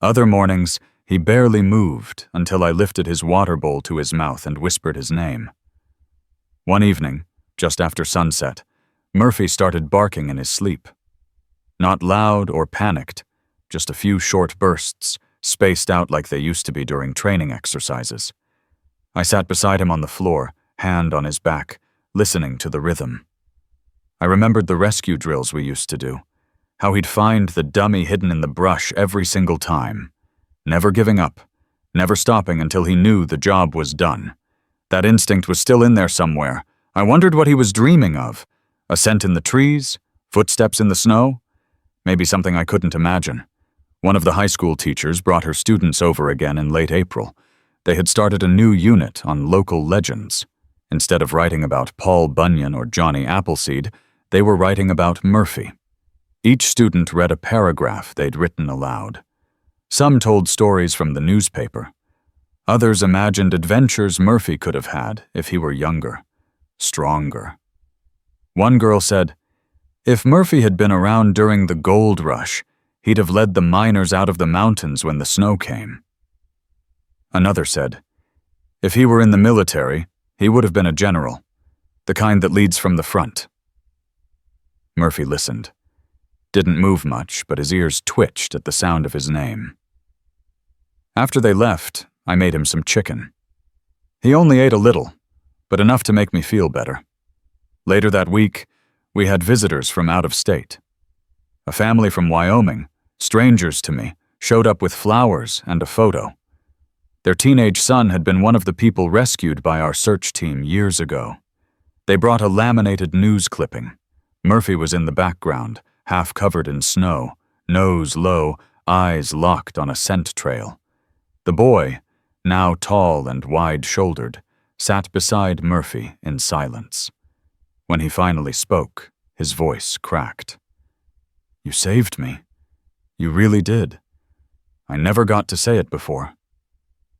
Other mornings, he barely moved until I lifted his water bowl to his mouth and whispered his name. One evening, just after sunset, Murphy started barking in his sleep. Not loud or panicked, just a few short bursts, spaced out like they used to be during training exercises. I sat beside him on the floor, hand on his back, listening to the rhythm. I remembered the rescue drills we used to do, how he'd find the dummy hidden in the brush every single time, never giving up, never stopping until he knew the job was done. That instinct was still in there somewhere. I wondered what he was dreaming of. A scent in the trees? Footsteps in the snow? Maybe something I couldn't imagine. One of the high school teachers brought her students over again in late April. They had started a new unit on local legends. Instead of writing about Paul Bunyan or Johnny Appleseed, they were writing about Murphy. Each student read a paragraph they'd written aloud. Some told stories from the newspaper. Others imagined adventures Murphy could have had if he were younger, stronger. One girl said, "If Murphy had been around during the gold rush, he'd have led the miners out of the mountains when the snow came." Another said, "If he were in the military, he would have been a general, the kind that leads from the front." Murphy listened. Didn't move much, but his ears twitched at the sound of his name. After they left, I made him some chicken. He only ate a little, but enough to make me feel better. Later that week, we had visitors from out of state. A family from Wyoming, strangers to me, showed up with flowers and a photo. Their teenage son had been one of the people rescued by our search team years ago. They brought a laminated news clipping. Murphy was in the background, half covered in snow, nose low, eyes locked on a scent trail. The boy, now tall and wide-shouldered, sat beside Murphy in silence. When he finally spoke, his voice cracked. "You saved me. You really did. I never got to say it before."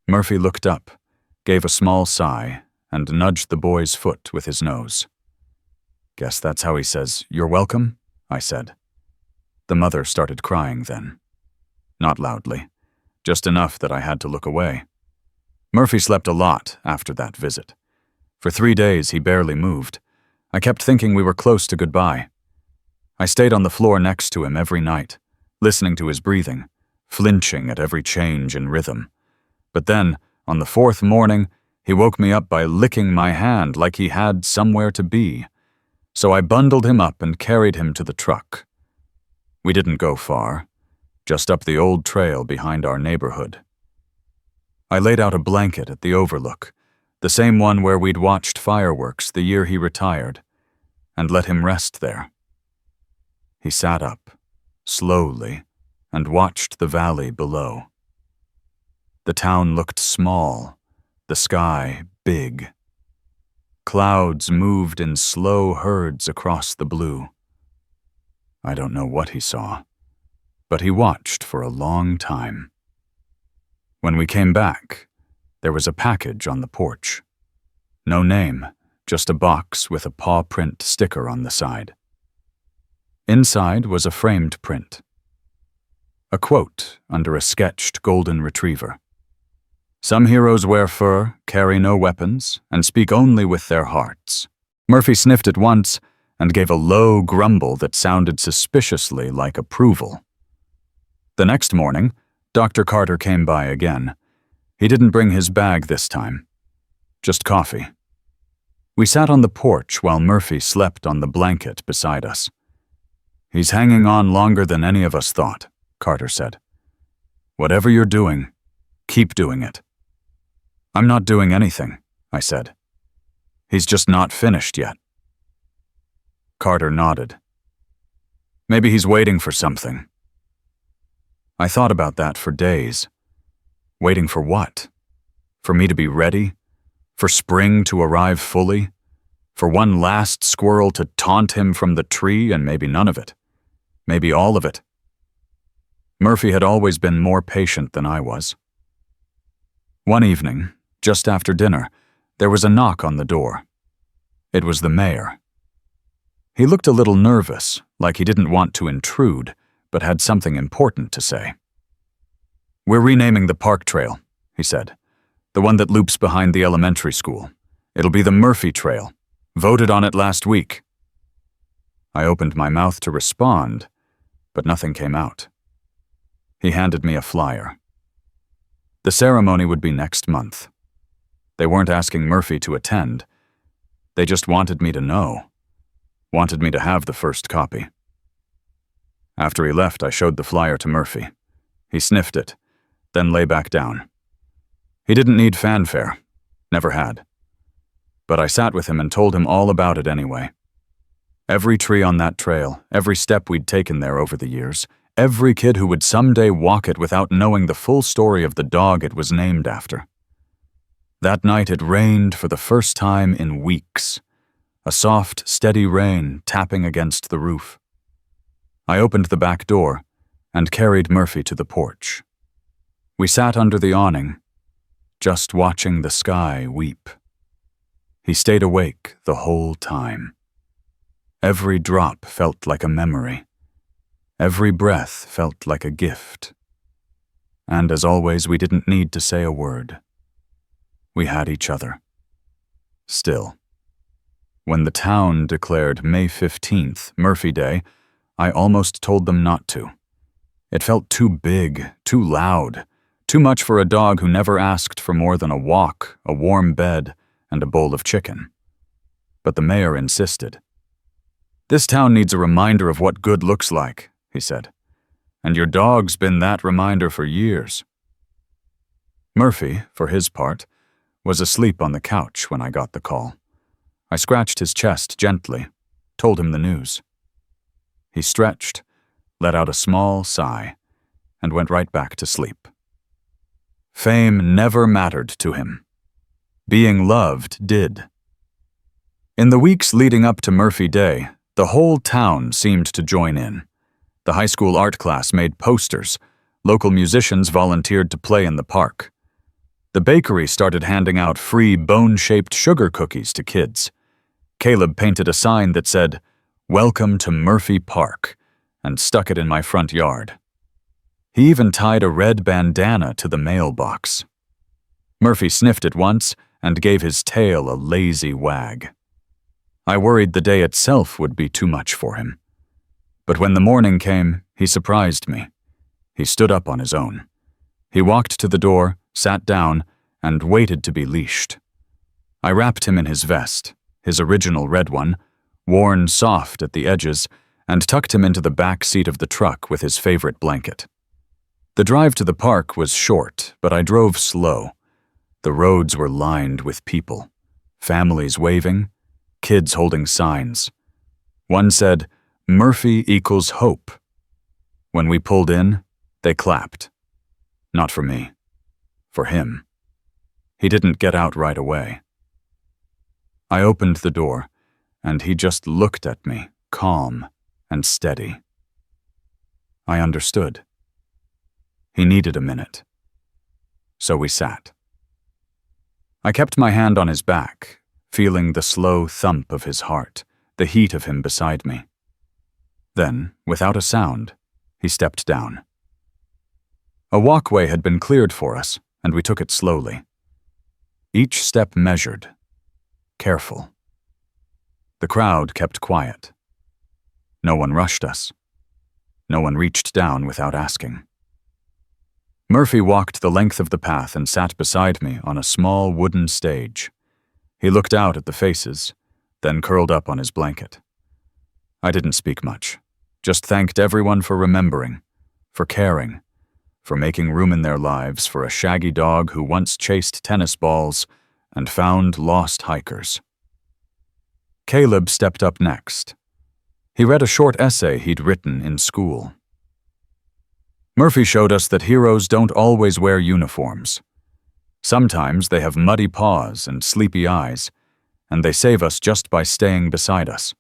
Murphy looked up, gave a small sigh, and nudged the boy's foot with his nose. "Guess that's how he says, 'You're welcome,'" I said. The mother started crying then. Not loudly, just enough that I had to look away. Murphy slept a lot after that visit. For 3 days, he barely moved. I kept thinking we were close to goodbye. I stayed on the floor next to him every night, listening to his breathing, flinching at every change in rhythm. But then, on the 4th morning, he woke me up by licking my hand like he had somewhere to be. So I bundled him up and carried him to the truck. We didn't go far, just up the old trail behind our neighborhood. I laid out a blanket at the overlook, the same one where we'd watched fireworks the year he retired, and let him rest there. He sat up, slowly, and watched the valley below. The town looked small, the sky big. Clouds moved in slow herds across the blue. I don't know what he saw, but he watched for a long time. When we came back, there was a package on the porch. No name, just a box with a paw print sticker on the side. Inside was a framed print. A quote under a sketched golden retriever. "Some heroes wear fur, carry no weapons, and speak only with their hearts." Murphy sniffed it once and gave a low grumble that sounded suspiciously like approval. The next morning, Dr. Carter came by again. He didn't bring his bag this time, just coffee. We sat on the porch while Murphy slept on the blanket beside us. "He's hanging on longer than any of us thought," Carter said. "Whatever you're doing, keep doing it." "I'm not doing anything," I said. "He's just not finished yet." Carter nodded. "Maybe he's waiting for something." I thought about that for days. Waiting for what? For me to be ready? For spring to arrive fully? For one last squirrel to taunt him from the tree and maybe none of it? Maybe all of it? Murphy had always been more patient than I was. One evening, just after dinner, there was a knock on the door. It was the mayor. He looked a little nervous, like he didn't want to intrude, but had something important to say. "We're renaming the park trail," he said. "The one that loops behind the elementary school. It'll be the Murphy Trail. Voted on it last week." I opened my mouth to respond, but nothing came out. He handed me a flyer. The ceremony would be next month. They weren't asking Murphy to attend. They just wanted me to know. Wanted me to have the first copy. After he left, I showed the flyer to Murphy. He sniffed it, then lay back down. He didn't need fanfare. Never had. But I sat with him and told him all about it anyway. Every tree on that trail, every step we'd taken there over the years, every kid who would someday walk it without knowing the full story of the dog it was named after. That night it rained for the first time in weeks. A soft, steady rain tapping against the roof. I opened the back door and carried Murphy to the porch. We sat under the awning, just watching the sky weep. He stayed awake the whole time. Every drop felt like a memory. Every breath felt like a gift. And as always, we didn't need to say a word. We had each other. Still, when the town declared May 15th, Murphy Day, I almost told them not to. It felt too big, too loud, too much for a dog who never asked for more than a walk, a warm bed, and a bowl of chicken. But the mayor insisted. "This town needs a reminder of what good looks like," he said. "And your dog's been that reminder for years." Murphy, for his part, was asleep on the couch when I got the call. I scratched his chest gently, told him the news. He stretched, let out a small sigh, and went right back to sleep. Fame never mattered to him. Being loved did. In the weeks leading up to Murphy Day, the whole town seemed to join in. The high school art class made posters. Local musicians volunteered to play in the park. The bakery started handing out free bone-shaped sugar cookies to kids. Caleb painted a sign that said, "Welcome to Murphy Park," and stuck it in my front yard. He even tied a red bandana to the mailbox. Murphy sniffed it once and gave his tail a lazy wag. I worried the day itself would be too much for him. But when the morning came, he surprised me. He stood up on his own. He walked to the door, sat down, and waited to be leashed. I wrapped him in his vest, his original red one, worn soft at the edges, and tucked him into the back seat of the truck with his favorite blanket. The drive to the park was short, but I drove slow. The roads were lined with people, families waving, kids holding signs. One said, "Murphy equals hope." When we pulled in, they clapped. Not for me. For him. He didn't get out right away. I opened the door, and he just looked at me, calm and steady. I understood. He needed a minute. So we sat. I kept my hand on his back, feeling the slow thump of his heart, the heat of him beside me. Then, without a sound, he stepped down. A walkway had been cleared for us, and we took it slowly. Each step measured, careful. The crowd kept quiet. No one rushed us. No one reached down without asking. Murphy walked the length of the path and sat beside me on a small wooden stage. He looked out at the faces, then curled up on his blanket. I didn't speak much, just thanked everyone for remembering, for caring, for making room in their lives for a shaggy dog who once chased tennis balls and found lost hikers. Caleb stepped up next. He read a short essay he'd written in school. Murphy showed us that heroes don't always wear uniforms. Sometimes they have muddy paws and sleepy eyes, and they save us just by staying beside us.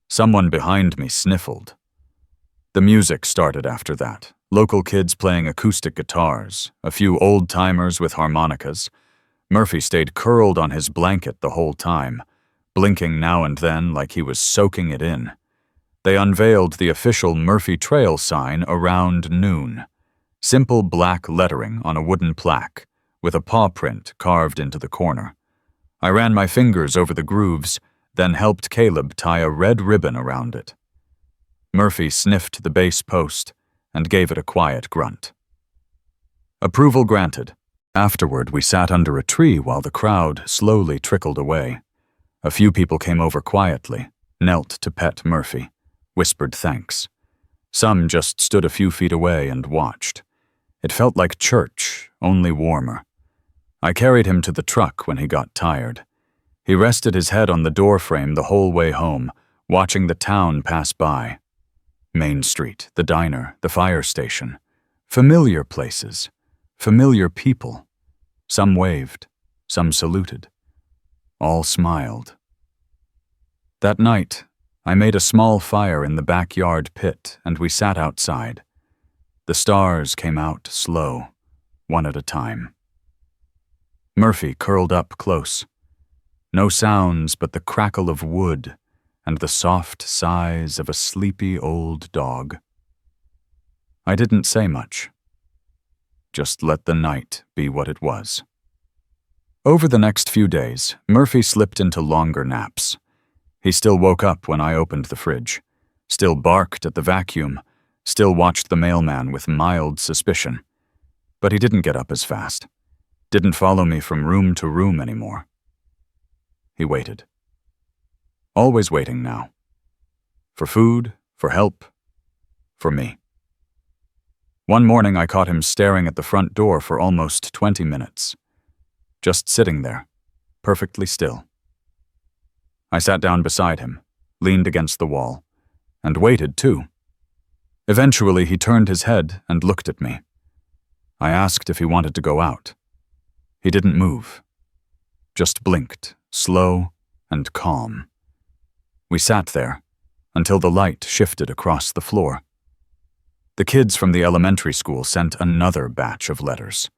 Someone behind me sniffled. The music started after that. Local kids playing acoustic guitars, a few old-timers with harmonicas. Murphy stayed curled on his blanket the whole time, blinking now and then like he was soaking it in. They unveiled the official Murphy Trail sign around noon. Simple black lettering on a wooden plaque, with a paw print carved into the corner. I ran my fingers over the grooves, then helped Caleb tie a red ribbon around it. Murphy sniffed the base post and gave it a quiet grunt. Approval granted. Afterward, we sat under a tree while the crowd slowly trickled away. A few people came over quietly, knelt to pet Murphy, whispered thanks. Some just stood a few feet away and watched. It felt like church, only warmer. I carried him to the truck when he got tired. He rested his head on the doorframe the whole way home, watching the town pass by. Main Street, the diner, the fire station. Familiar places. Familiar people. Some waved. Some saluted. All smiled. That night, I made a small fire in the backyard pit and we sat outside. The stars came out slow, one at a time. Murphy curled up close. No sounds but the crackle of wood and the soft sighs of a sleepy old dog. I didn't say much. Just let the night be what it was. Over the next few days, Murphy slipped into longer naps. He still woke up when I opened the fridge, still barked at the vacuum, still watched the mailman with mild suspicion. But he didn't get up as fast, didn't follow me from room to room anymore. He waited. Always waiting now. For food, for help, for me. One morning I caught him staring at the front door for almost 20 minutes. Just sitting there, perfectly still. I sat down beside him, leaned against the wall, and waited too. Eventually he turned his head and looked at me. I asked if he wanted to go out. He didn't move. Just blinked, slow and calm. We sat there until the light shifted across the floor. The kids from the elementary school sent another batch of letters.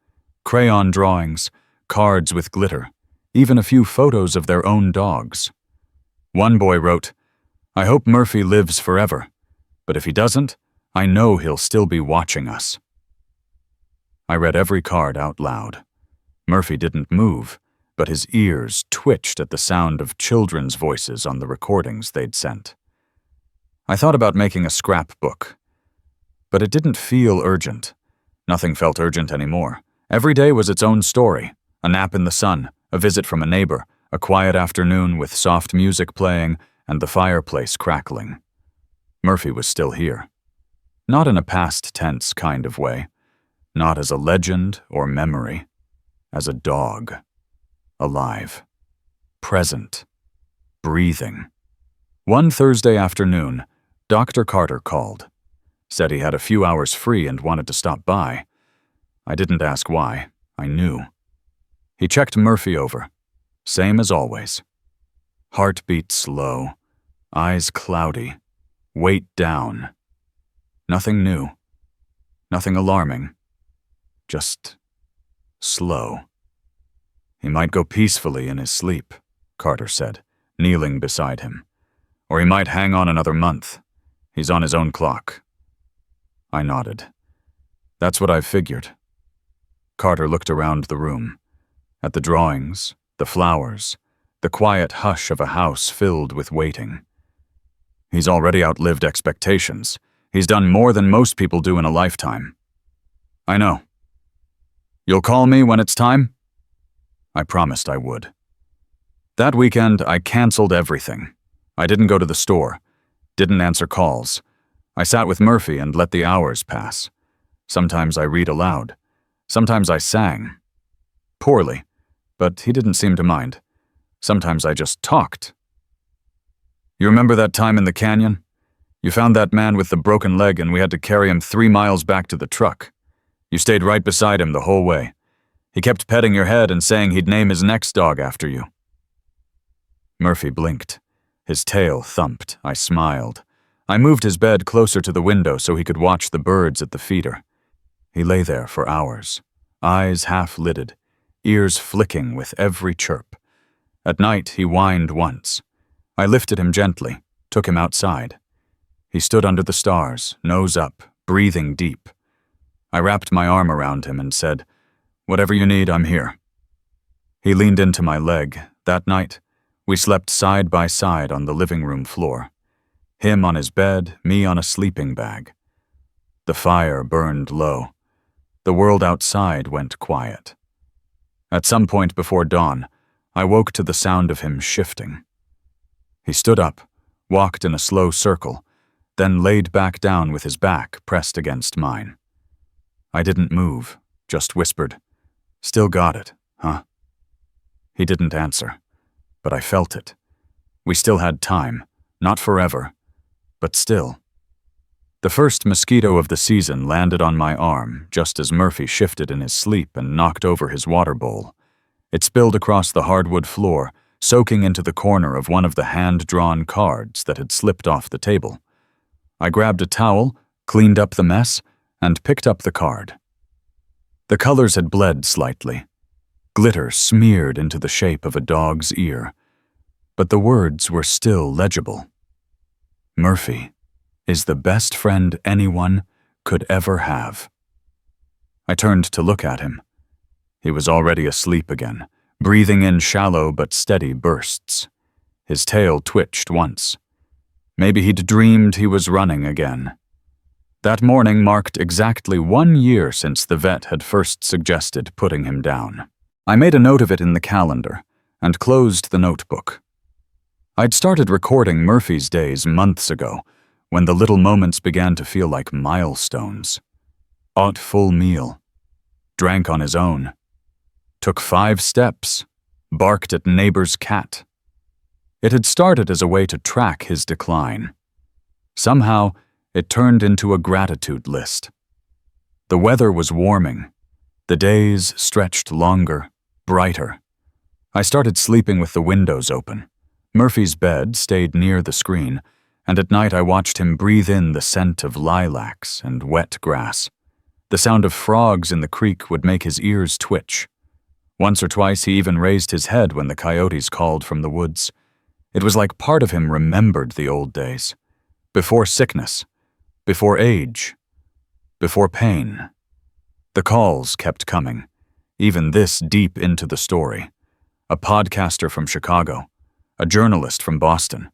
Crayon drawings, cards with glitter, even a few photos of their own dogs. One boy wrote, "I hope Murphy lives forever, but if he doesn't, I know he'll still be watching us." I read every card out loud. Murphy didn't move, but his ears twitched at the sound of children's voices on the recordings they'd sent. I thought about making a scrapbook, but it didn't feel urgent. Nothing felt urgent anymore. Every day was its own story. A nap in the sun, a visit from a neighbor, a quiet afternoon with soft music playing and the fireplace crackling. Murphy was still here. Not in a past tense kind of way. Not as a legend or memory. As a dog. Alive. Present. Breathing. One Thursday afternoon, Dr. Carter called. Said he had a few hours free and wanted to stop by. I didn't ask why. I knew. He checked Murphy over. Same as always. Heartbeat slow. Eyes cloudy. Weight down. Nothing new. Nothing alarming. Just slow. He might go peacefully in his sleep, Carter said, kneeling beside him. Or he might hang on another month. He's on his own clock. I nodded. That's what I figured. Carter looked around the room. At the drawings, the flowers, the quiet hush of a house filled with waiting. He's already outlived expectations. He's done more than most people do in a lifetime. I know. You'll call me when it's time? I promised I would. That weekend, I canceled everything. I didn't go to the store, didn't answer calls. I sat with Murphy and let the hours pass. Sometimes I read aloud. Sometimes I sang. Poorly, but he didn't seem to mind. Sometimes I just talked. You remember that time in the canyon? You found that man with the broken leg and we had to carry him 3 miles back to the truck. You stayed right beside him the whole way. He kept petting your head and saying he'd name his next dog after you. Murphy blinked. His tail thumped. I smiled. I moved his bed closer to the window so he could watch the birds at the feeder. He lay there for hours, eyes half-lidded, ears flicking with every chirp. At night, he whined once. I lifted him gently, took him outside. He stood under the stars, nose up, breathing deep. I wrapped my arm around him and said, "Whatever you need, I'm here." He leaned into my leg, That night, we slept side by side on the living room floor. Him on his bed, me on a sleeping bag. The fire burned low. The world outside went quiet. At some point before dawn, I woke to the sound of him shifting. He stood up, walked in a slow circle, then laid back down with his back pressed against mine. I didn't move, just whispered, "Still got it, huh?" He didn't answer, but I felt it. We still had time, not forever, but still. The first mosquito of the season landed on my arm just as Murphy shifted in his sleep and knocked over his water bowl. It spilled across the hardwood floor, soaking into the corner of one of the hand-drawn cards that had slipped off the table. I grabbed a towel, cleaned up the mess, and picked up the card. The colors had bled slightly. Glitter smeared into the shape of a dog's ear, but the words were still legible. Murphy is the best friend anyone could ever have. I turned to look at him. He was already asleep again, breathing in shallow but steady bursts. His tail twitched once. Maybe he'd dreamed he was running again. That morning marked exactly 1 year since the vet had first suggested putting him down. I made a note of it in the calendar and closed the notebook. I'd started recording Murphy's days months ago, when the little moments began to feel like milestones. Ate full meal, drank on his own, took 5 steps, barked at neighbor's cat. It had started as a way to track his decline. Somehow, it turned into a gratitude list. The weather was warming. The days stretched longer, brighter. I started sleeping with the windows open. Murphy's bed stayed near the screen, and at night I watched him breathe in the scent of lilacs and wet grass. The sound of frogs in the creek would make his ears twitch. Once or twice he even raised his head when the coyotes called from the woods. It was like part of him remembered the old days. Before sickness, before age, before pain. The calls kept coming, even this deep into the story. A podcaster from Chicago, a journalist from Boston,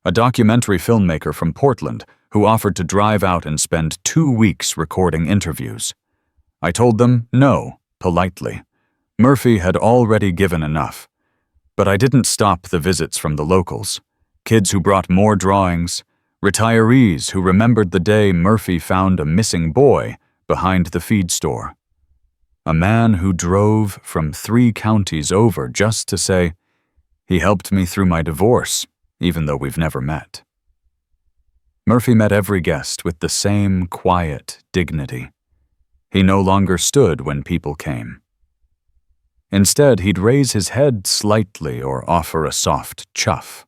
a documentary filmmaker from Portland who offered to drive out and spend 2 weeks recording interviews. I told them no, politely. Murphy had already given enough. But I didn't stop the visits from the locals, kids who brought more drawings, retirees who remembered the day Murphy found a missing boy behind the feed store. A man who drove from 3 counties over just to say, "He helped me through my divorce, even though we've never met." Murphy met every guest with the same quiet dignity. He no longer stood when people came. Instead, he'd raise his head slightly or offer a soft chuff.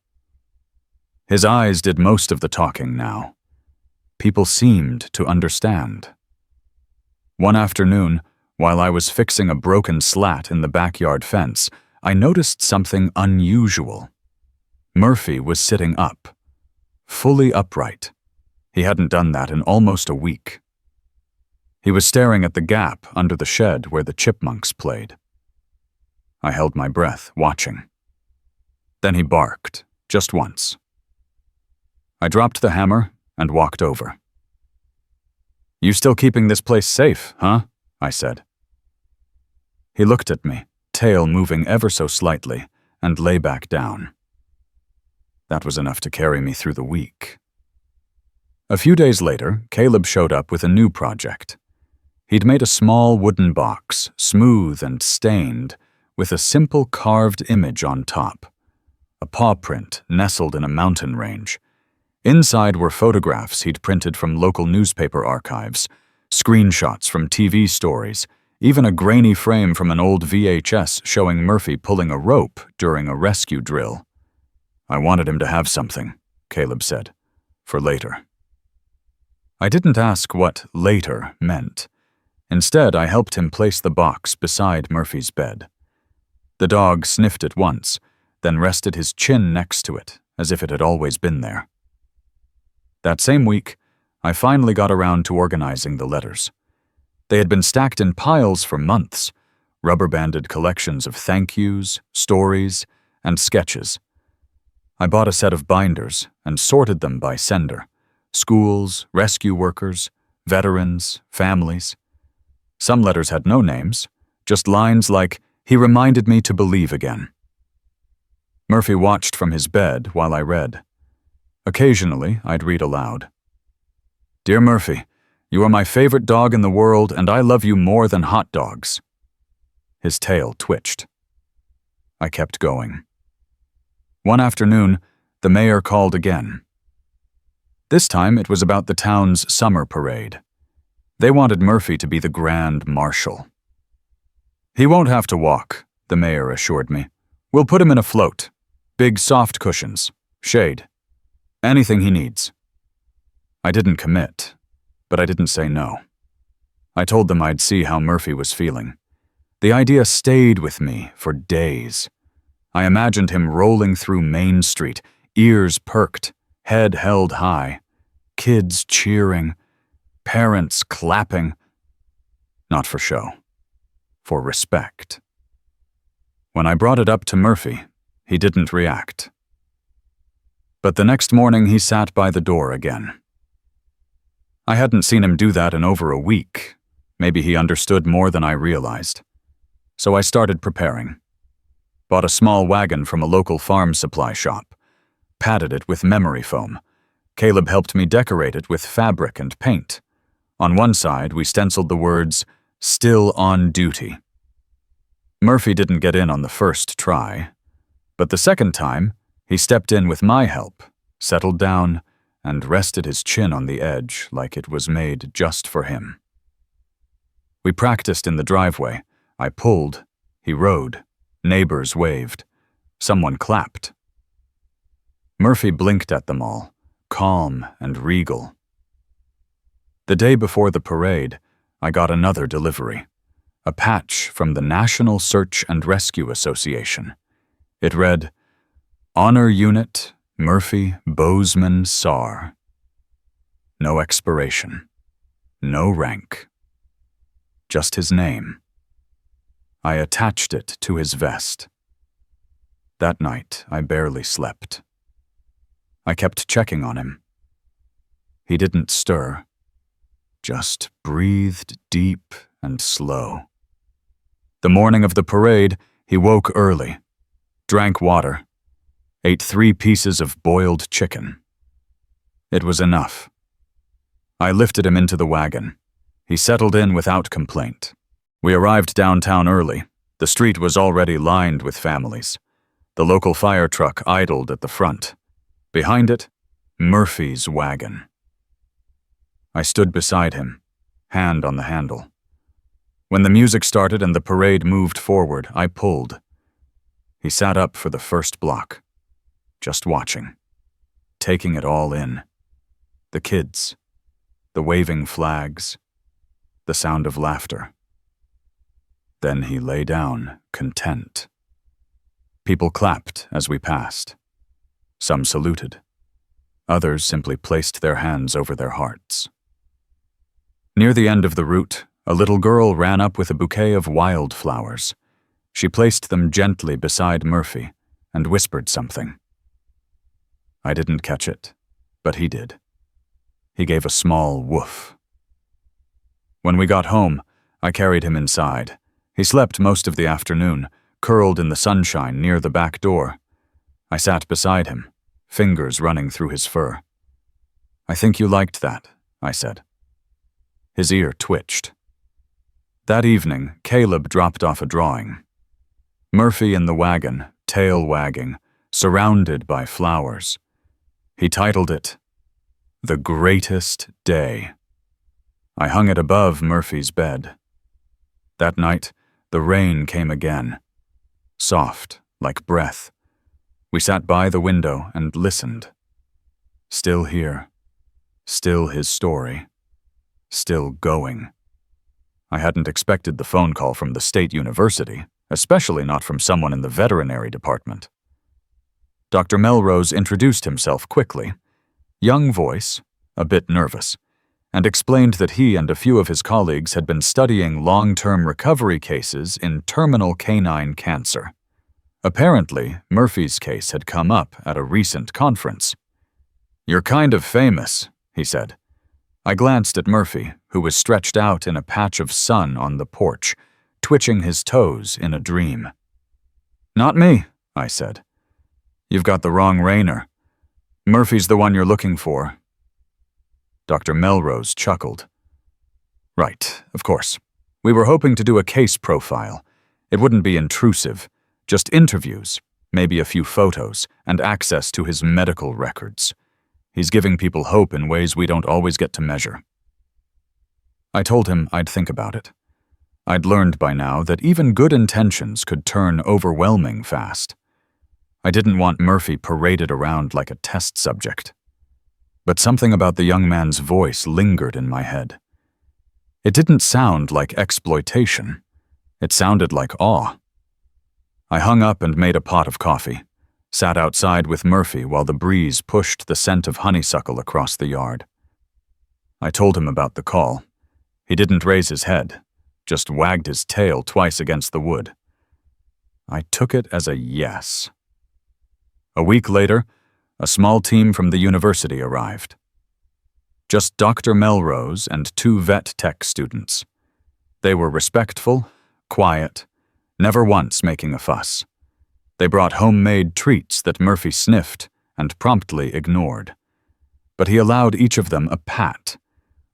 His eyes did most of the talking now. People seemed to understand. One afternoon, while I was fixing a broken slat in the backyard fence, I noticed something unusual. Murphy was sitting up, fully upright. He hadn't done that in almost a week. He was staring at the gap under the shed where the chipmunks played. I held my breath, watching. Then he barked, just once. I dropped the hammer and walked over. "You still keeping this place safe, huh?" I said. He looked at me, tail moving ever so slightly, and lay back down. That was enough to carry me through the week. A few days later, Caleb showed up with a new project. He'd made a small wooden box, smooth and stained, with a simple carved image on top. A paw print nestled in a mountain range. Inside were photographs he'd printed from local newspaper archives, screenshots from TV stories, even a grainy frame from an old VHS showing Murphy pulling a rope during a rescue drill. "I wanted him to have something," Caleb said, "for later." I didn't ask what later meant. Instead, I helped him place the box beside Murphy's bed. The dog sniffed it once, then rested his chin next to it, as if it had always been there. That same week, I finally got around to organizing the letters. They had been stacked in piles for months, rubber-banded collections of thank yous, stories, and sketches. I bought a set of binders and sorted them by sender: schools, rescue workers, veterans, families. Some letters had no names, just lines like, "He reminded me to believe again." Murphy watched from his bed while I read. Occasionally, I'd read aloud. "Dear Murphy, you are my favorite dog in the world, and I love you more than hot dogs." His tail twitched. I kept going. One afternoon, the mayor called again. This time, it was about the town's summer parade. They wanted Murphy to be the grand marshal. "He won't have to walk," the mayor assured me. "We'll put him in a float. Big soft cushions. Shade. Anything he needs." I didn't commit, but I didn't say no. I told them I'd see how Murphy was feeling. The idea stayed with me for days. I imagined him rolling through Main Street, ears perked, head held high, kids cheering, parents clapping. Not for show, for respect. When I brought it up to Murphy, he didn't react. But the next morning he sat by the door again. I hadn't seen him do that in over a week. Maybe he understood more than I realized. So I started preparing. Bought a small wagon from a local farm supply shop. Padded it with memory foam. Caleb helped me decorate it with fabric and paint. On one side, we stenciled the words, "Still on duty." Murphy didn't get in on the first try. But the second time, he stepped in with my help, settled down, and rested his chin on the edge like it was made just for him. We practiced in the driveway. I pulled, he rode, neighbors waved, someone clapped. Murphy blinked at them all, calm and regal. The day before the parade, I got another delivery, a patch from the National Search and Rescue Association. It read, "Honor Unit, Murphy Bozeman Sar." No expiration, no rank, just his name. I attached it to his vest. That night, I barely slept. I kept checking on him. He didn't stir, just breathed deep and slow. The morning of the parade, he woke early, drank water, ate 3 pieces of boiled chicken. It was enough. I lifted him into the wagon. He settled in without complaint. We arrived downtown early. The street was already lined with families. The local fire truck idled at the front. Behind it, Murphy's wagon. I stood beside him, hand on the handle. When the music started and the parade moved forward, I pulled. He sat up for the first block, just watching, taking it all in. The kids, the waving flags, the sound of laughter. Then he lay down, content. People clapped as we passed. Some saluted. Others simply placed their hands over their hearts. Near the end of the route, a little girl ran up with a bouquet of wildflowers. She placed them gently beside Murphy and whispered something. I didn't catch it, but he did. He gave a small woof. When we got home, I carried him inside. He slept most of the afternoon, curled in the sunshine near the back door. I sat beside him, fingers running through his fur. "I think you liked that," I said. His ear twitched. That evening, Caleb dropped off a drawing. Murphy in the wagon, tail wagging, surrounded by flowers. He titled it, "The Greatest Day." I hung it above Murphy's bed. That night, the rain came again, soft, like breath. We sat by the window and listened. Still here, still his story, still going. I hadn't expected the phone call from the state university, especially not from someone in the veterinary department. Dr. Melrose introduced himself quickly, young voice, a bit nervous, and explained that he and a few of his colleagues had been studying long-term recovery cases in terminal canine cancer. Apparently, Murphy's case had come up at a recent conference. "You're kind of famous," he said. I glanced at Murphy, who was stretched out in a patch of sun on the porch, twitching his toes in a dream. "Not me," I said. "You've got the wrong Rayner. Murphy's the one you're looking for." Dr. Melrose chuckled. "Right, of course. We were hoping to do a case profile. It wouldn't be intrusive, just interviews, maybe a few photos, and access to his medical records. He's giving people hope in ways we don't always get to measure." I told him I'd think about it. I'd learned by now that even good intentions could turn overwhelming fast. I didn't want Murphy paraded around like a test subject. But something about the young man's voice lingered in my head. It didn't sound like exploitation. It sounded like awe. I hung up and made a pot of coffee, sat outside with Murphy while the breeze pushed the scent of honeysuckle across the yard. I told him about the call. He didn't raise his head, just wagged his tail twice against the wood. I took it as a yes. A week later, a small team from the university arrived. Just Dr. Melrose and 2 vet tech students. They were respectful, quiet, never once making a fuss. They brought homemade treats that Murphy sniffed and promptly ignored. But he allowed each of them a pat,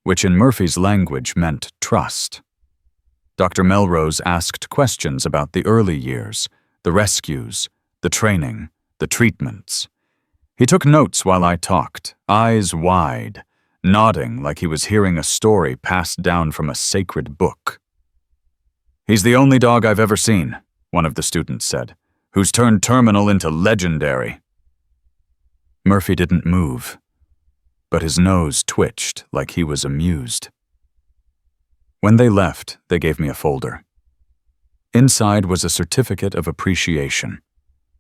which in Murphy's language meant trust. Dr. Melrose asked questions about the early years, the rescues, the training, the treatments. He took notes while I talked, eyes wide, nodding like he was hearing a story passed down from a sacred book. "He's the only dog I've ever seen," one of the students said, "who's turned terminal into legendary." Murphy didn't move, but his nose twitched like he was amused. When they left, they gave me a folder. Inside was a certificate of appreciation,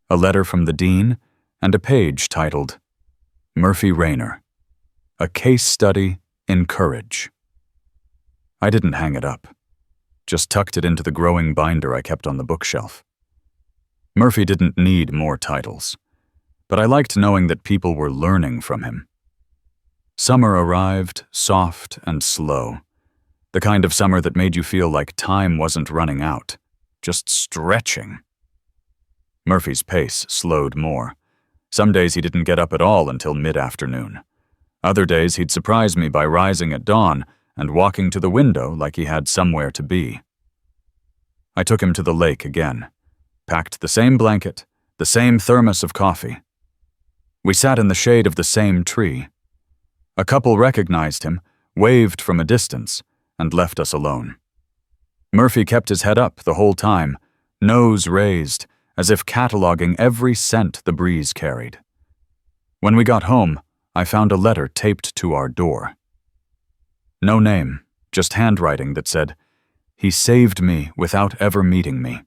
a letter from the dean, and a page titled, "Murphy Rayner, a case study in courage." I didn't hang it up, just tucked it into the growing binder I kept on the bookshelf. Murphy didn't need more titles, but I liked knowing that people were learning from him. Summer arrived, soft and slow, the kind of summer that made you feel like time wasn't running out, just stretching. Murphy's pace slowed more. Some days he didn't get up at all until mid-afternoon. Other days he'd surprise me by rising at dawn and walking to the window like he had somewhere to be. I took him to the lake again, packed the same blanket, the same thermos of coffee. We sat in the shade of the same tree. A couple recognized him, waved from a distance, and left us alone. Murphy kept his head up the whole time, nose raised, as if cataloging every scent the breeze carried. When we got home, I found a letter taped to our door. No name, just handwriting that said, "He saved me without ever meeting me.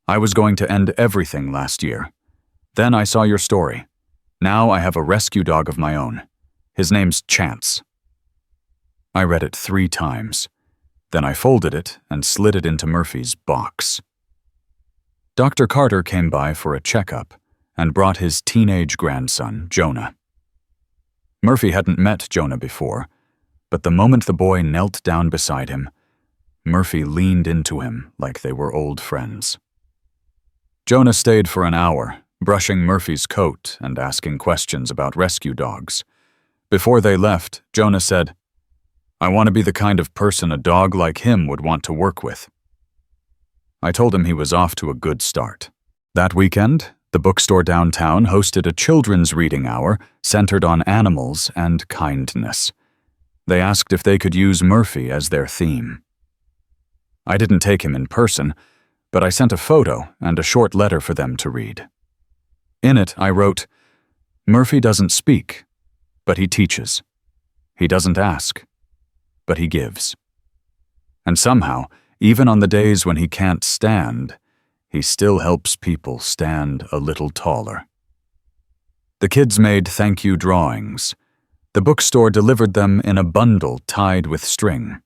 I was going to end everything last year. Then I saw your story. Now I have a rescue dog of my own. His name's Chance." I read it 3 times. Then I folded it and slid it into Murphy's box. Dr. Carter came by for a checkup and brought his teenage grandson, Jonah. Murphy hadn't met Jonah before, but the moment the boy knelt down beside him, Murphy leaned into him like they were old friends. Jonah stayed for an hour, brushing Murphy's coat and asking questions about rescue dogs. Before they left, Jonah said, "I want to be the kind of person a dog like him would want to work with." I told him he was off to a good start. That weekend, the bookstore downtown hosted a children's reading hour centered on animals and kindness. They asked if they could use Murphy as their theme. I didn't take him in person, but I sent a photo and a short letter for them to read. In it, I wrote, "Murphy doesn't speak, but he teaches. He doesn't ask, but he gives. And somehow, even on the days when he can't stand, he still helps people stand a little taller." The kids made thank you drawings. The bookstore delivered them in a bundle tied with string.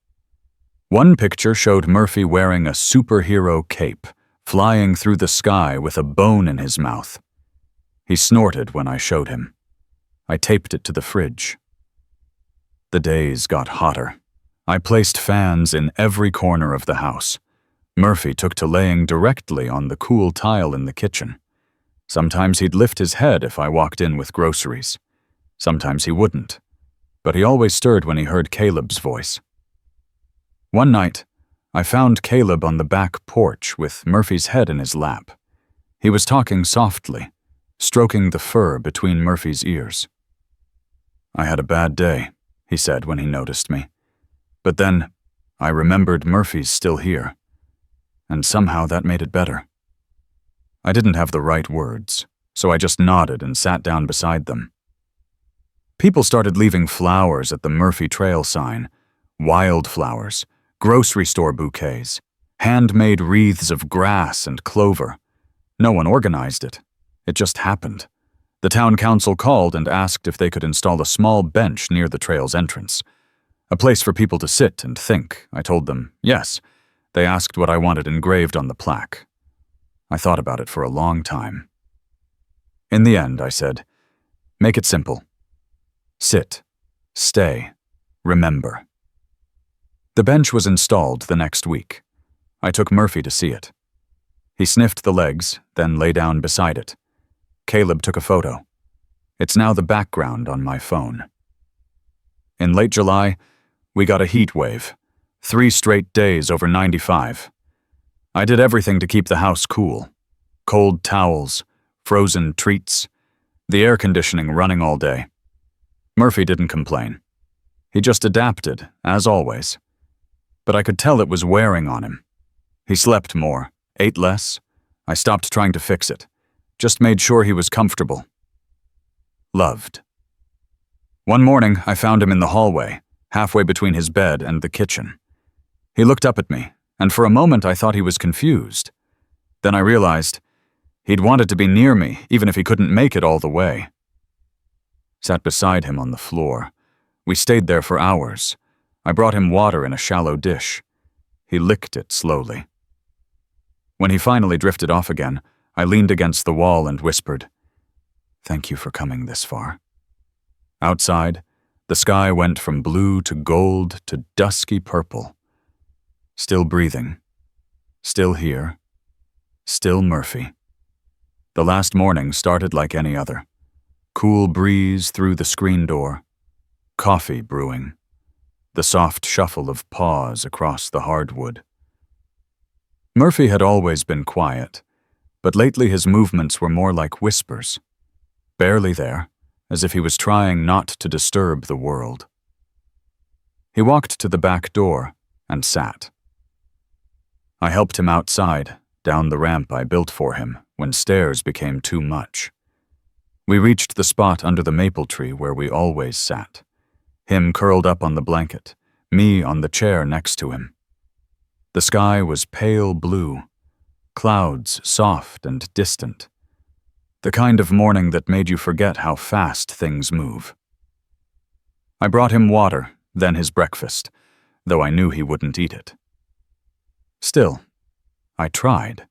One picture showed Murphy wearing a superhero cape, flying through the sky with a bone in his mouth. He snorted when I showed him. I taped it to the fridge. The days got hotter. I placed fans in every corner of the house. Murphy took to laying directly on the cool tile in the kitchen. Sometimes he'd lift his head if I walked in with groceries. Sometimes he wouldn't, but he always stirred when he heard Caleb's voice. One night, I found Caleb on the back porch with Murphy's head in his lap. He was talking softly, stroking the fur between Murphy's ears. "I had a bad day," he said when he noticed me. But then, I remembered Murphy's still here, and somehow that made it better. I didn't have the right words, so I just nodded and sat down beside them. People started leaving flowers at the Murphy Trail sign, wildflowers, grocery store bouquets, handmade wreaths of grass and clover. No one organized it. It just happened. The town council called and asked if they could install a small bench near the trail's entrance. A place for people to sit and think. I told them yes. They asked what I wanted engraved on the plaque. I thought about it for a long time. In the end, I said, "Make it simple. Sit, stay, remember." The bench was installed the next week. I took Murphy to see it. He sniffed the legs, then lay down beside it. Caleb took a photo. It's now the background on my phone. In late July, we got a heat wave. 3 straight days over 95. I did everything to keep the house cool. Cold towels, frozen treats, the air conditioning running all day. Murphy didn't complain. He just adapted, as always. But I could tell it was wearing on him. He slept more, ate less. I stopped trying to fix it. Just made sure he was comfortable. Loved. One morning, I found him in the hallway, halfway between his bed and the kitchen. He looked up at me, and for a moment I thought he was confused. Then I realized he'd wanted to be near me, even if he couldn't make it all the way. Sat beside him on the floor. We stayed there for hours. I brought him water in a shallow dish. He licked it slowly. When he finally drifted off again, I leaned against the wall and whispered, "Thank you for coming this far." Outside, the sky went from blue to gold to dusky purple. Still breathing. Still here. Still Murphy. The last morning started like any other. Cool breeze through the screen door. Coffee brewing. The soft shuffle of paws across the hardwood. Murphy had always been quiet, but lately his movements were more like whispers. Barely there, as if he was trying not to disturb the world. He walked to the back door and sat. I helped him outside, down the ramp I built for him, when stairs became too much. We reached the spot under the maple tree where we always sat. Him curled up on the blanket, me on the chair next to him. The sky was pale blue, clouds soft and distant. The kind of morning that made you forget how fast things move. I brought him water, then his breakfast, though I knew he wouldn't eat it. Still, I tried.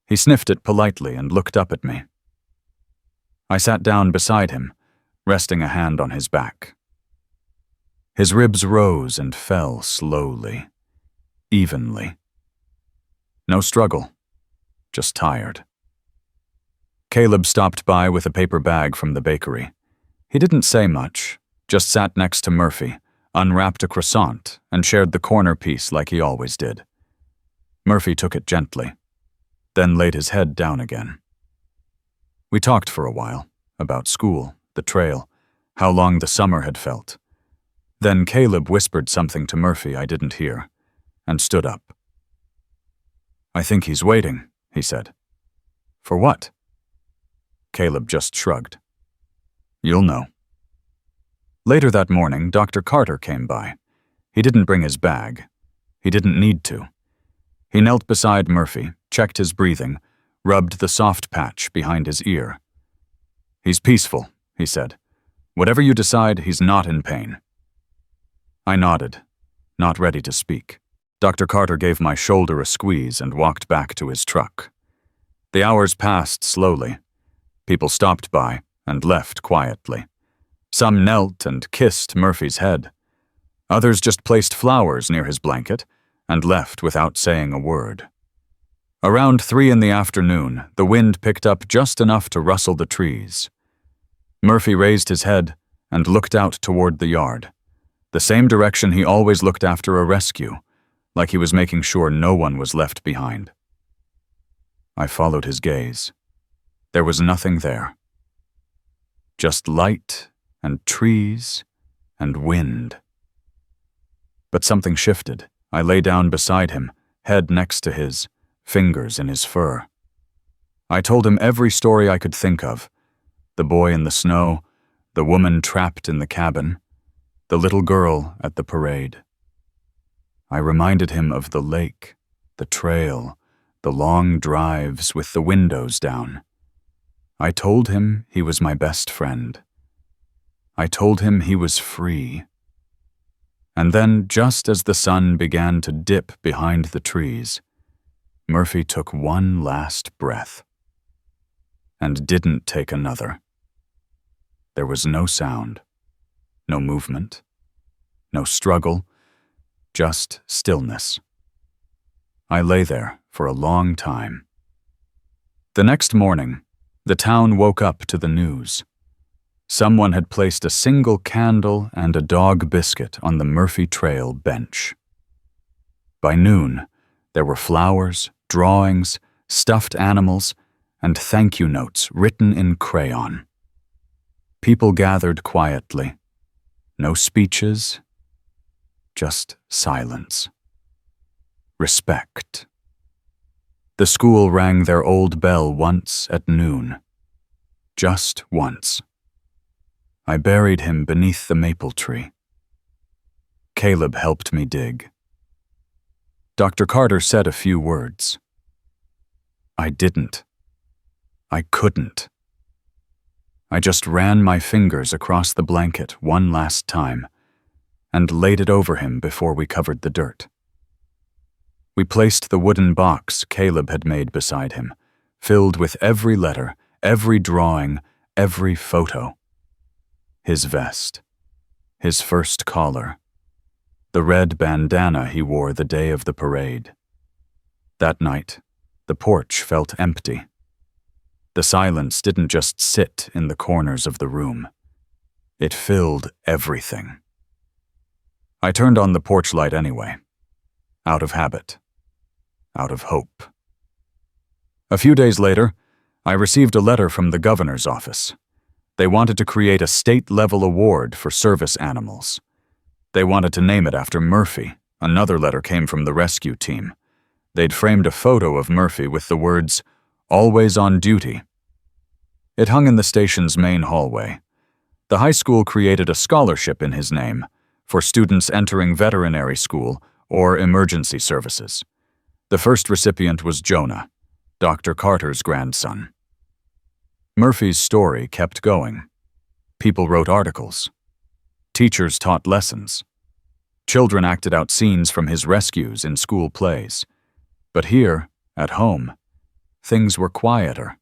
He sniffed it politely and looked up at me. I sat down beside him, resting a hand on his back. His ribs rose and fell slowly, evenly. No struggle, just tired. Caleb stopped by with a paper bag from the bakery. He didn't say much, just sat next to Murphy, unwrapped a croissant, and shared the corner piece like he always did. Murphy took it gently, then laid his head down again. We talked for a while, about school, the trail, how long the summer had felt. Then Caleb whispered something to Murphy I didn't hear, and stood up. "I think he's waiting," he said. "For what?" Caleb just shrugged. "You'll know." Later that morning, Dr. Carter came by. He didn't bring his bag. He didn't need to. He knelt beside Murphy, checked his breathing, rubbed the soft patch behind his ear. "He's peaceful," he said. "Whatever you decide, he's not in pain." I nodded, not ready to speak. Dr. Carter gave my shoulder a squeeze and walked back to his truck. The hours passed slowly. People stopped by and left quietly. Some knelt and kissed Murphy's head. Others just placed flowers near his blanket and left without saying a word. Around 3 in the afternoon, the wind picked up just enough to rustle the trees. Murphy raised his head and looked out toward the yard, the same direction he always looked after a rescue, like he was making sure no one was left behind. I followed his gaze. There was nothing there. Just light and trees and wind. But something shifted. I lay down beside him, head next to his, fingers in his fur. I told him every story I could think of. The boy in the snow, the woman trapped in the cabin, the little girl at the parade. I reminded him of the lake, the trail, the long drives with the windows down. I told him he was my best friend. I told him he was free. And then, just as the sun began to dip behind the trees, Murphy took one last breath and didn't take another. There was no sound, no movement, no struggle, just stillness. I lay there for a long time. The next morning, the town woke up to the news. Someone had placed a single candle and a dog biscuit on the Murphy Trail bench. By noon, there were flowers, drawings, stuffed animals, and thank you notes written in crayon. People gathered quietly. No speeches, just silence. Respect. The school rang their old bell once at noon. Just once. I buried him beneath the maple tree. Caleb helped me dig. Dr. Carter said a few words. I didn't. I couldn't. I just ran my fingers across the blanket one last time and laid it over him before we covered the dirt. We placed the wooden box Caleb had made beside him, filled with every letter, every drawing, every photo. His vest, his first collar, the red bandana he wore the day of the parade. That night, the porch felt empty. The silence didn't just sit in the corners of the room. It filled everything. I turned on the porch light anyway, out of habit, out of hope. A few days later, I received a letter from the governor's office. They wanted to create a state-level award for service animals. They wanted to name it after Murphy. Another letter came from the rescue team. They'd framed a photo of Murphy with the words, "Always on duty." It hung in the station's main hallway. The high school created a scholarship in his name for students entering veterinary school or emergency services. The first recipient was Jonah, Dr. Carter's grandson. Murphy's story kept going. People wrote articles. Teachers taught lessons. Children acted out scenes from his rescues in school plays. But here, at home, things were quieter.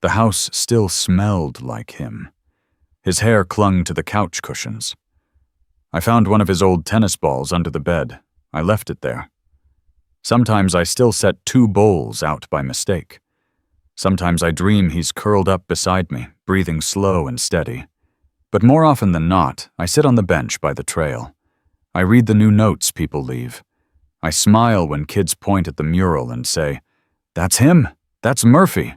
The house still smelled like him. His hair clung to the couch cushions. I found one of his old tennis balls under the bed. I left it there. Sometimes I still set 2 bowls out by mistake. Sometimes I dream he's curled up beside me, breathing slow and steady. But more often than not, I sit on the bench by the trail. I read the new notes people leave. I smile when kids point at the mural and say, "That's him! That's Murphy!"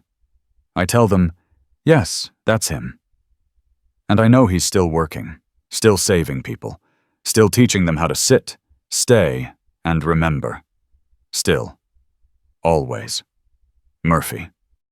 I tell them, "Yes, that's him." And I know he's still working, still saving people, still teaching them how to sit, stay, and remember. Still. Always. Murphy.